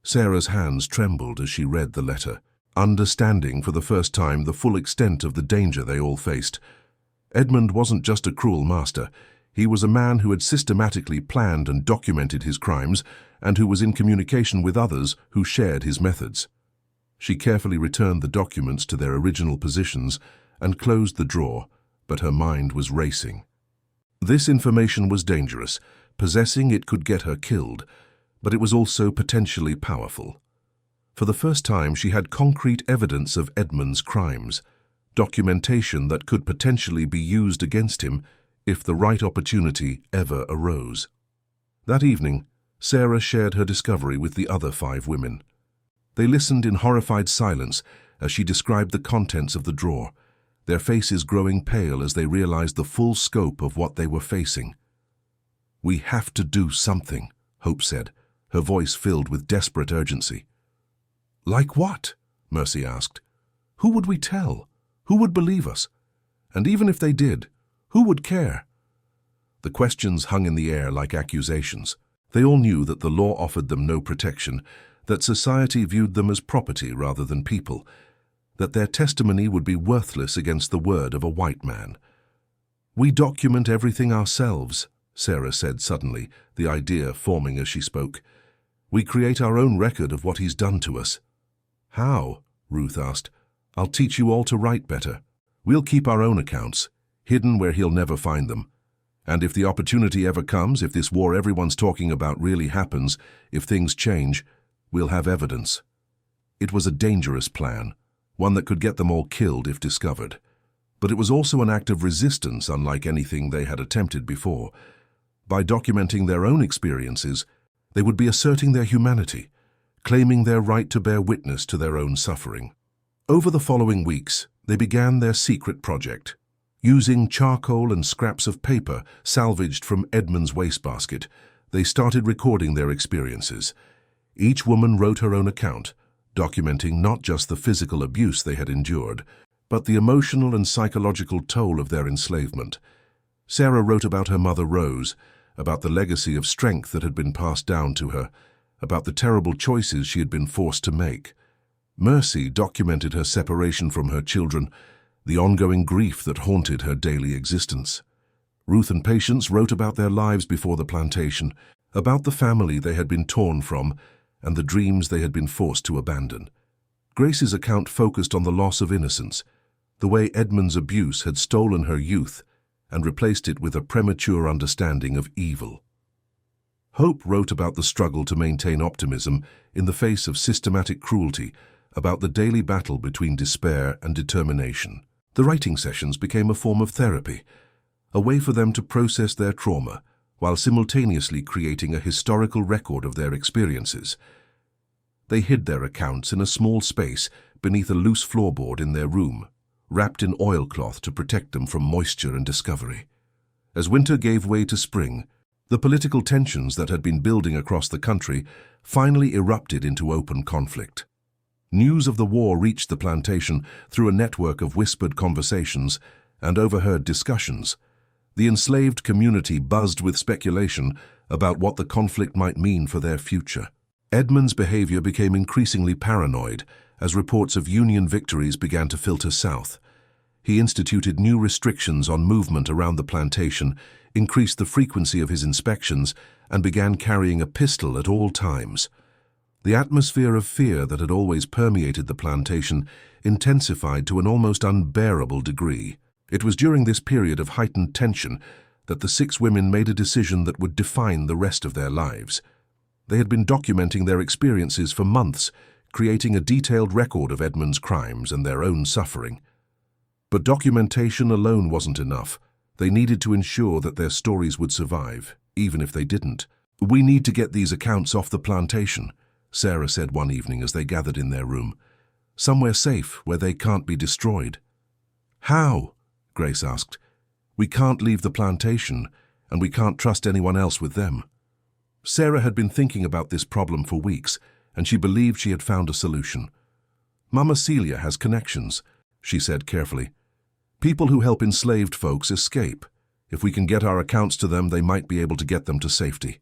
Sarah's hands trembled as she read the letter, understanding for the first time the full extent of the danger they all faced. Edmund wasn't just a cruel master. He was a man who had systematically planned and documented his crimes and who was in communication with others who shared his methods. She carefully returned the documents to their original positions and closed the drawer, but her mind was racing. This information was dangerous. Possessing it could get her killed, but it was also potentially powerful. For the first time, she had concrete evidence of Edmund's crimes, documentation that could potentially be used against him if the right opportunity ever arose. That evening, Sarah shared her discovery with the other 5 women. They listened in horrified silence as she described the contents of the drawer, their faces growing pale as they realized the full scope of what they were facing. "We have to do something," Hope said, her voice filled with desperate urgency. "Like what?" Mercy asked. "Who would we tell? Who would believe us? And even if they did, who would care?" The questions hung in the air like accusations. They all knew that the law offered them no protection, that society viewed them as property rather than people, that their testimony would be worthless against the word of a white man. "We document everything ourselves," Sarah said suddenly, the idea forming as she spoke. "We create our own record of what he's done to us." "How?" Ruth asked. "I'll teach you all to write better. We'll keep our own accounts, hidden where he'll never find them. And if the opportunity ever comes, if this war everyone's talking about really happens, if things change, we'll have evidence." It was a dangerous plan, one that could get them all killed if discovered. But it was also an act of resistance unlike anything they had attempted before. By documenting their own experiences, they would be asserting their humanity, claiming their right to bear witness to their own suffering. Over the following weeks, they began their secret project. Using charcoal and scraps of paper salvaged from Edmund's wastebasket, they started recording their experiences. Each woman wrote her own account, documenting not just the physical abuse they had endured, but the emotional and psychological toll of their enslavement. Sarah wrote about her mother Rose, about the legacy of strength that had been passed down to her, about the terrible choices she had been forced to make. Mercy documented her separation from her children, the ongoing grief that haunted her daily existence. Ruth and Patience wrote about their lives before the plantation, about the family they had been torn from, and the dreams they had been forced to abandon. Grace's account focused on the loss of innocence, the way Edmund's abuse had stolen her youth and replaced it with a premature understanding of evil. Hope wrote about the struggle to maintain optimism in the face of systematic cruelty, about the daily battle between despair and determination. The writing sessions became a form of therapy, a way for them to process their trauma, while simultaneously creating a historical record of their experiences. They hid their accounts in a small space beneath a loose floorboard in their room, wrapped in oilcloth to protect them from moisture and discovery. As winter gave way to spring, the political tensions that had been building across the country finally erupted into open conflict. News of the war reached the plantation through a network of whispered conversations and overheard discussions. The enslaved community buzzed with speculation about what the conflict might mean for their future. Edmund's behavior became increasingly paranoid as reports of Union victories began to filter south. He instituted new restrictions on movement around the plantation, increased the frequency of his inspections, and began carrying a pistol at all times. The atmosphere of fear that had always permeated the plantation intensified to an almost unbearable degree. It was during this period of heightened tension that the 6 women made a decision that would define the rest of their lives. They had been documenting their experiences for months, creating a detailed record of Edmund's crimes and their own suffering. But documentation alone wasn't enough. They needed to ensure that their stories would survive, even if they didn't. "We need to get these accounts off the plantation," Sarah said one evening as they gathered in their room. "Somewhere safe where they can't be destroyed." "How?" Grace asked. "We can't leave the plantation, and we can't trust anyone else with them." Sarah had been thinking about this problem for weeks, and she believed she had found a solution. "Mama Celia has connections," she said carefully. "People who help enslaved folks escape. If we can get our accounts to them, they might be able to get them to safety."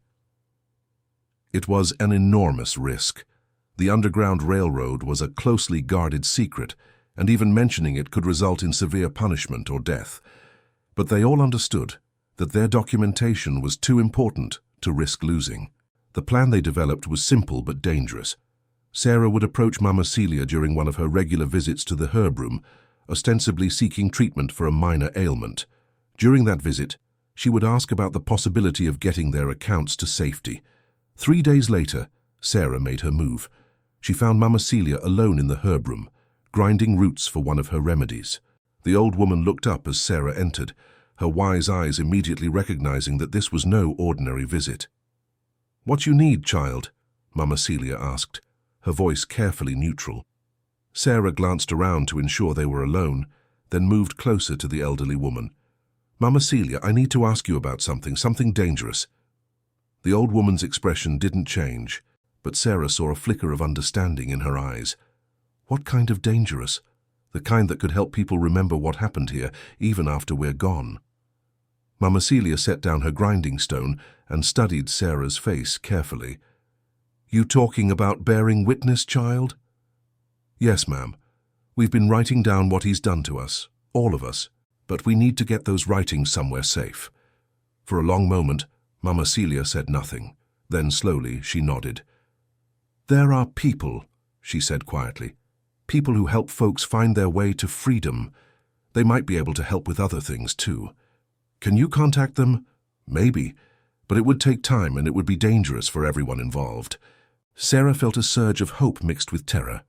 It was an enormous risk. The Underground Railroad was a closely guarded secret, and even mentioning it could result in severe punishment or death. But they all understood that their documentation was too important to risk losing. The plan they developed was simple but dangerous. Sarah would approach Mama Celia during one of her regular visits to the herb room, ostensibly seeking treatment for a minor ailment. During that visit, she would ask about the possibility of getting their accounts to safety. 3 days later, Sarah made her move. She found Mama Celia alone in the herb room, grinding roots for one of her remedies. The old woman looked up as Sarah entered, her wise eyes immediately recognizing that this was no ordinary visit. "What you need, child?" Mama Celia asked, her voice carefully neutral. Sarah glanced around to ensure they were alone, then moved closer to the elderly woman. "Mama Celia, I need to ask you about something dangerous." The old woman's expression didn't change, but Sarah saw a flicker of understanding in her eyes. "What kind of dangerous?" "The kind that could help people remember what happened here, even after we're gone." Mama Celia set down her grinding stone and studied Sarah's face carefully. "You talking about bearing witness, child?" "Yes, ma'am. We've been writing down what he's done to us, all of us, but we need to get those writings somewhere safe." For a long moment, Mama Celia said nothing. Then slowly she nodded. "There are people," she said quietly. "People who help folks find their way to freedom. They might be able to help with other things too. Can you contact them?" "Maybe, but it would take time and it would be dangerous for everyone involved." Sarah felt a surge of hope mixed with terror.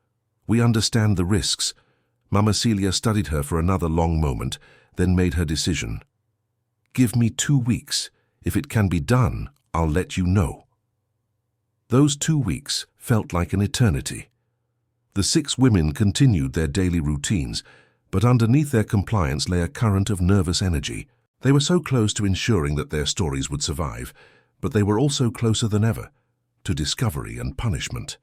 "We understand the risks." Mama Celia studied her for another long moment, then made her decision. "Give me 2 weeks. If it can be done, I'll let you know." Those 2 weeks felt like an eternity. The 6 women continued their daily routines, but underneath their compliance lay a current of nervous energy. They were so close to ensuring that their stories would survive, but they were also closer than ever to discovery and punishment.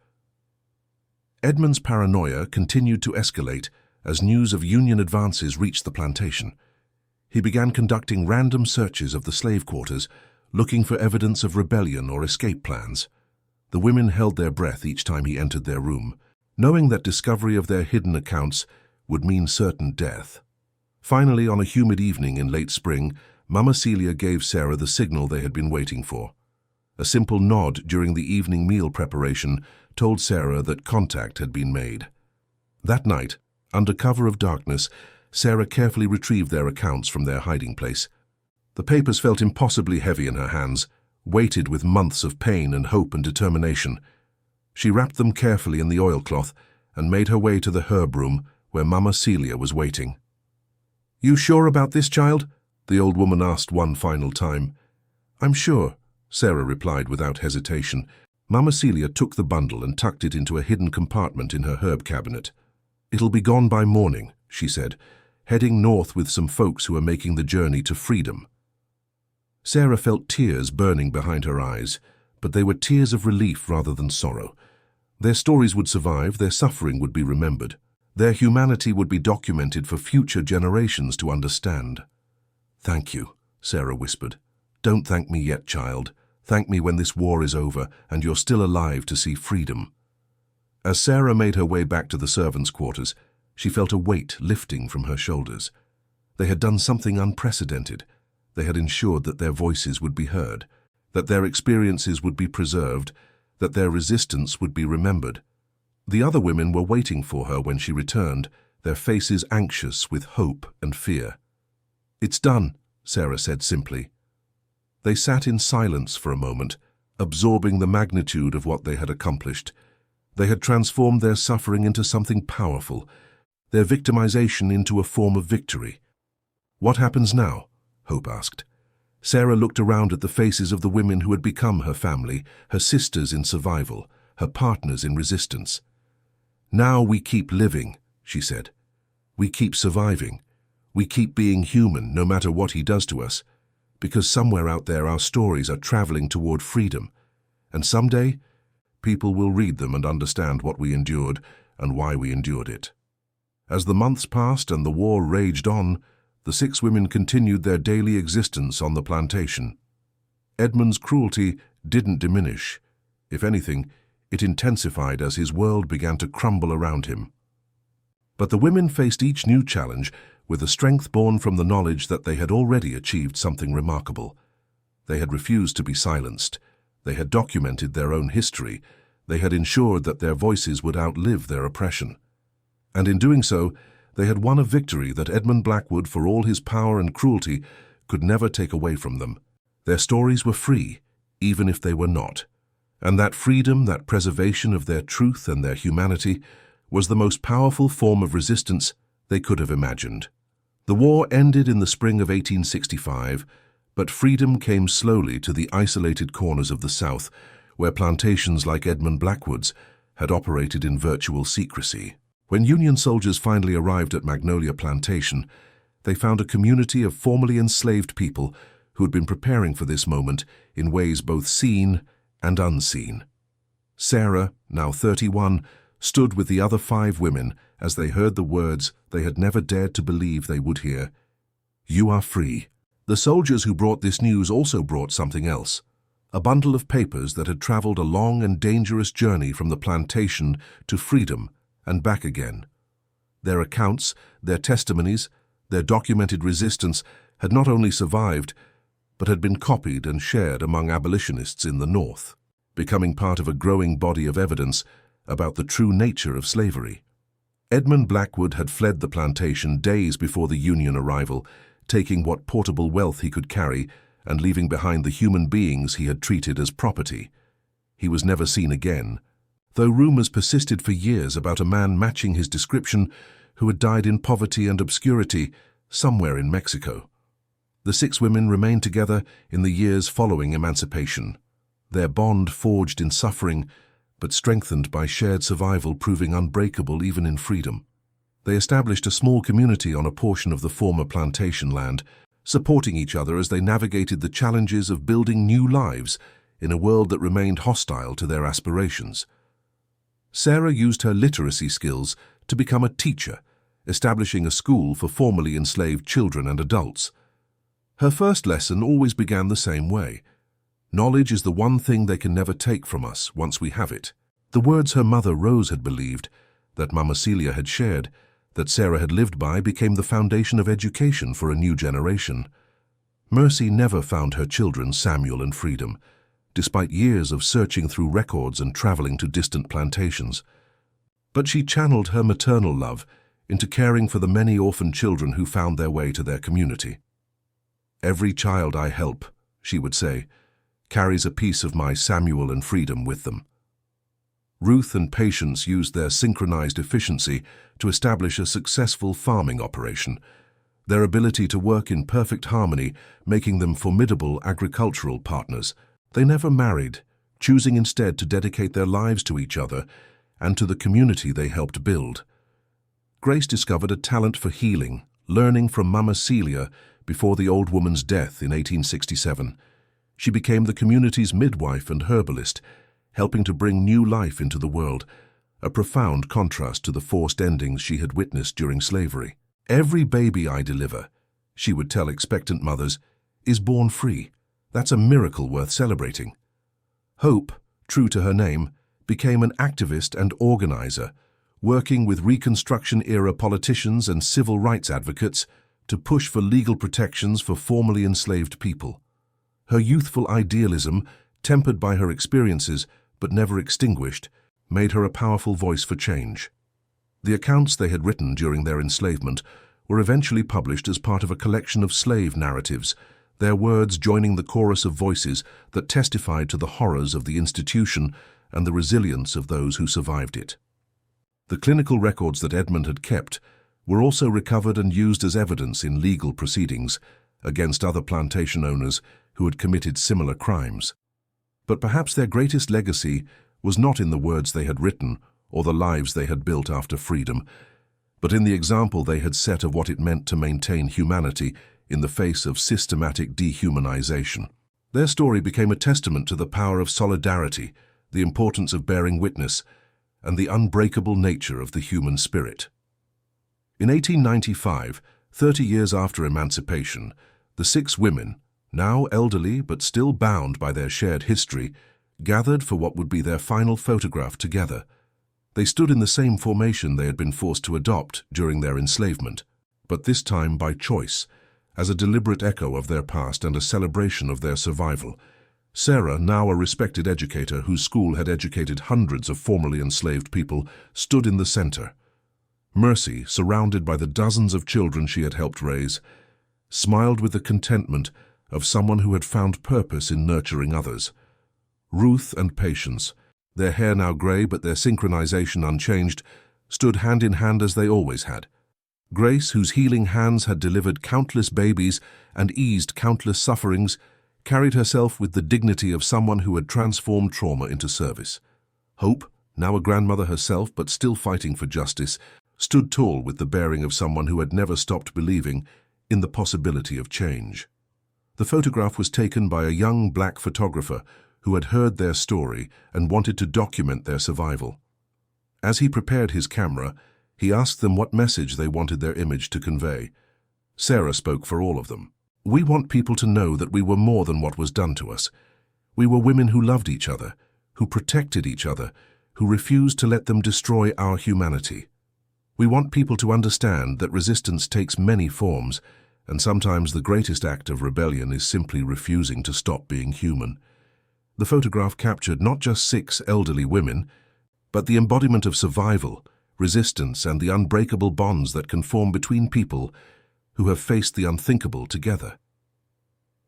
Edmund's paranoia continued to escalate as news of Union advances reached the plantation. He began conducting random searches of the slave quarters, looking for evidence of rebellion or escape plans. The women held their breath each time he entered their room, knowing that discovery of their hidden accounts would mean certain death. Finally, on a humid evening in late spring, Mama Celia gave Sarah the signal they had been waiting for. A simple nod during the evening meal preparation told Sarah that contact had been made. That night, under cover of darkness, Sarah carefully retrieved their accounts from their hiding place. The papers felt impossibly heavy in her hands, weighted with months of pain and hope and determination. She wrapped them carefully in the oilcloth and made her way to the herb room where Mama Celia was waiting. "You sure about this, child?" the old woman asked one final time. "I'm sure," Sarah replied without hesitation. Mama Celia took the bundle and tucked it into a hidden compartment in her herb cabinet. "It'll be gone by morning," she said, heading north with some folks who are making the journey to freedom. Sarah felt tears burning behind her eyes, but they were tears of relief rather than sorrow. Their stories would survive, their suffering would be remembered. Their humanity would be documented for future generations to understand. "Thank you," Sarah whispered. "Don't thank me yet, child. Thank me when this war is over and you're still alive to see freedom." As Sarah made her way back to the servants' quarters, she felt a weight lifting from her shoulders. They had done something unprecedented. They had ensured that their voices would be heard, that their experiences would be preserved, that their resistance would be remembered. The other women were waiting for her when she returned, their faces anxious with hope and fear. "It's done," Sarah said simply. They sat in silence for a moment, absorbing the magnitude of what they had accomplished. They had transformed their suffering into something powerful, their victimization into a form of victory. "What happens now?" Hope asked. Sarah looked around at the faces of the women who had become her family, her sisters in survival, her partners in resistance. "Now we keep living," she said. "We keep surviving. We keep being human no matter what he does to us, because somewhere out there our stories are traveling toward freedom. And someday, people will read them and understand what we endured and why we endured it." As the months passed and the war raged on, the 6 women continued their daily existence on the plantation. Edmund's cruelty didn't diminish. If anything, it intensified as his world began to crumble around him. But the women faced each new challenge with a strength born from the knowledge that they had already achieved something remarkable. They had refused to be silenced. They had documented their own history. They had ensured that their voices would outlive their oppression. And in doing so, they had won a victory that Edmund Blackwood, for all his power and cruelty, could never take away from them. Their stories were free, even if they were not. And that freedom, that preservation of their truth and their humanity, was the most powerful form of resistance they could have imagined. The war ended in the spring of 1865, but freedom came slowly to the isolated corners of the South, where plantations like Edmund Blackwood's had operated in virtual secrecy. When Union soldiers finally arrived at Magnolia Plantation, they found a community of formerly enslaved people who had been preparing for this moment in ways both seen and unseen. Sarah, now 31, stood with the other 5 women as they heard the words they had never dared to believe they would hear. "You are free." The soldiers who brought this news also brought something else, a bundle of papers that had traveled a long and dangerous journey from the plantation to freedom and back again. Their accounts, their testimonies, their documented resistance had not only survived, but had been copied and shared among abolitionists in the North, becoming part of a growing body of evidence about the true nature of slavery. Edmund Blackwood had fled the plantation days before the Union arrival, taking what portable wealth he could carry and leaving behind the human beings he had treated as property. He was never seen again, though rumors persisted for years about a man matching his description who had died in poverty and obscurity somewhere in Mexico. The 6 women remained together in the years following emancipation, their bond forged in suffering but strengthened by shared survival proving unbreakable even in freedom. They established a small community on a portion of the former plantation land, supporting each other as they navigated the challenges of building new lives in a world that remained hostile to their aspirations. Sarah used her literacy skills to become a teacher, establishing a school for formerly enslaved children and adults. Her first lesson always began the same way. "Knowledge is the one thing they can never take from us once we have it." The words her mother Rose had believed, that Mama Celia had shared, that Sarah had lived by became the foundation of education for a new generation. Mercy never found her children Samuel and Freedom, despite years of searching through records and traveling to distant plantations. But she channeled her maternal love into caring for the many orphan children who found their way to their community. "Every child I help," she would say, "carries a piece of my Samuel and Freedom with them." Ruth and Patience used their synchronized efficiency to establish a successful farming operation, their ability to work in perfect harmony making them formidable agricultural partners. They never married, choosing instead to dedicate their lives to each other and to the community they helped build. Grace discovered a talent for healing, learning from Mama Celia before the old woman's death in 1867. She became the community's midwife and herbalist, helping to bring new life into the world, a profound contrast to the forced endings she had witnessed during slavery. "Every baby I deliver," she would tell expectant mothers, "is born free. That's a miracle worth celebrating." Hope, true to her name, became an activist and organizer, working with Reconstruction-era politicians and civil rights advocates to push for legal protections for formerly enslaved people. Her youthful idealism, tempered by her experiences but never extinguished, made her a powerful voice for change. The accounts they had written during their enslavement were eventually published as part of a collection of slave narratives, their words joining the chorus of voices that testified to the horrors of the institution and the resilience of those who survived it. The clinical records that Edmund had kept were also recovered and used as evidence in legal proceedings against other plantation owners who had committed similar crimes. But perhaps their greatest legacy was not in the words they had written or the lives they had built after freedom, but in the example they had set of what it meant to maintain humanity in the face of systematic dehumanization. Their story became a testament to the power of solidarity, the importance of bearing witness, and the unbreakable nature of the human spirit. In 1895, 30 years after emancipation, the 6 women, now elderly but still bound by their shared history, gathered for what would be their final photograph together. They stood in the same formation they had been forced to adopt during their enslavement, but this time by choice, as a deliberate echo of their past and a celebration of their survival. Sarah, now a respected educator whose school had educated hundreds of formerly enslaved people, stood in the center. Mercy, surrounded by the dozens of children she had helped raise, smiled with the contentment of someone who had found purpose in nurturing others. Ruth and Patience, their hair now gray but their synchronization unchanged, stood hand in hand as they always had. Grace, whose healing hands had delivered countless babies and eased countless sufferings, carried herself with the dignity of someone who had transformed trauma into service. Hope, now a grandmother herself but still fighting for justice, stood tall with the bearing of someone who had never stopped believing in the possibility of change. The photograph was taken by a young black photographer who had heard their story and wanted to document their survival. As he prepared his camera, he asked them what message they wanted their image to convey. Sarah spoke for all of them. "We want people to know that we were more than what was done to us. We were women who loved each other, who protected each other, who refused to let them destroy our humanity. We want people to understand that resistance takes many forms, and sometimes the greatest act of rebellion is simply refusing to stop being human." The photograph captured not just 6 elderly women, but the embodiment of survival, resistance, and the unbreakable bonds that can form between people who have faced the unthinkable together.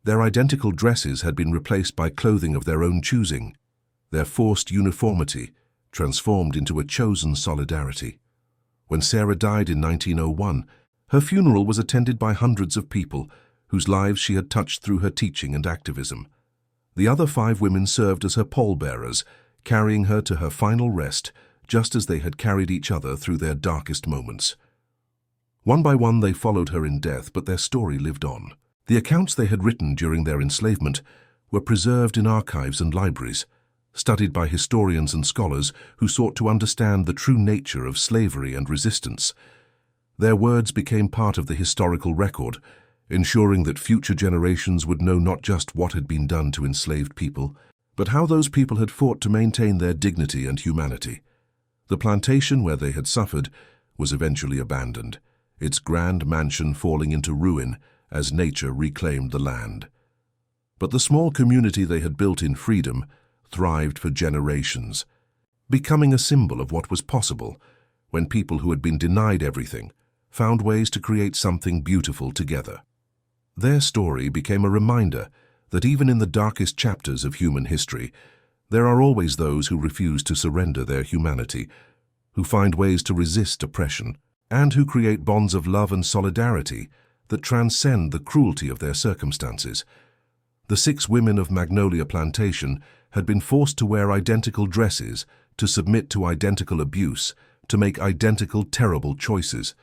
Their identical dresses had been replaced by clothing of their own choosing, their forced uniformity transformed into a chosen solidarity. When Sarah died in 1901, her funeral was attended by hundreds of people whose lives she had touched through her teaching and activism. The other 5 women served as her pallbearers, carrying her to her final rest, just as they had carried each other through their darkest moments. One by one they followed her in death, but their story lived on. The accounts they had written during their enslavement were preserved in archives and libraries, studied by historians and scholars who sought to understand the true nature of slavery and resistance. Their words became part of the historical record, ensuring that future generations would know not just what had been done to enslaved people, but how those people had fought to maintain their dignity and humanity. The plantation where they had suffered was eventually abandoned, its grand mansion falling into ruin as nature reclaimed the land. But the small community they had built in freedom thrived for generations, becoming a symbol of what was possible when people who had been denied everything found ways to create something beautiful together. Their story became a reminder that even in the darkest chapters of human history, there are always those who refuse to surrender their humanity, who find ways to resist oppression, and who create bonds of love and solidarity that transcend the cruelty of their circumstances. The 6 women of Magnolia Plantation had been forced to wear identical dresses, to submit to identical abuse, to make identical terrible choices.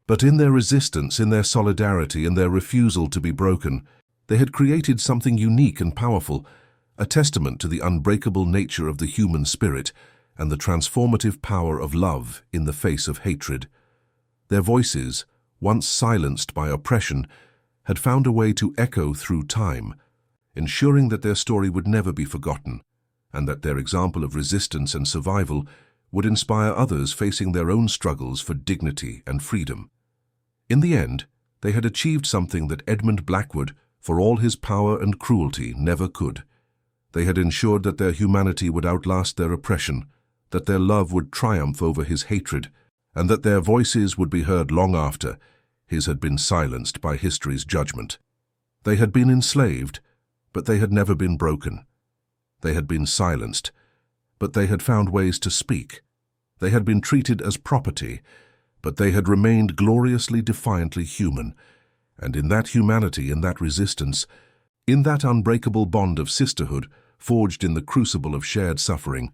But in their resistance, in their solidarity, and their refusal to be broken, they had created something unique and powerful, a testament to the unbreakable nature of the human spirit and the transformative power of love in the face of hatred. Their voices, once silenced by oppression, had found a way to echo through time, ensuring that their story would never be forgotten, and that their example of resistance and survival would inspire others facing their own struggles for dignity and freedom. In the end, they had achieved something that Edmund Blackwood, for all his power and cruelty, never could. They had ensured that their humanity would outlast their oppression, that their love would triumph over his hatred, and that their voices would be heard long after his had been silenced by history's judgment. They had been enslaved, but they had never been broken. They had been silenced, but they had found ways to speak. They had been treated as property, but they had remained gloriously, defiantly human. And in that humanity, in that resistance, in that unbreakable bond of sisterhood forged in the crucible of shared suffering,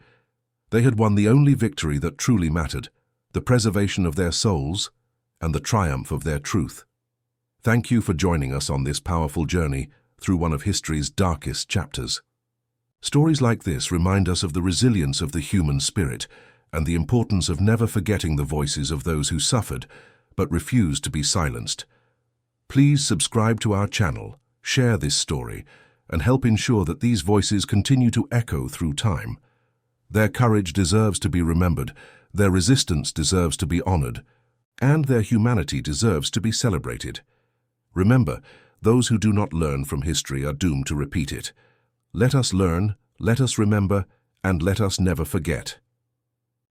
they had won the only victory that truly mattered, the preservation of their souls and the triumph of their truth. Thank you for joining us on this powerful journey through one of history's darkest chapters. Stories like this remind us of the resilience of the human spirit and the importance of never forgetting the voices of those who suffered but refused to be silenced. Please subscribe to our channel, share this story, and help ensure that these voices continue to echo through time. Their courage deserves to be remembered, their resistance deserves to be honored, and their humanity deserves to be celebrated. Remember, those who do not learn from history are doomed to repeat it. Let us learn, let us remember, and let us never forget.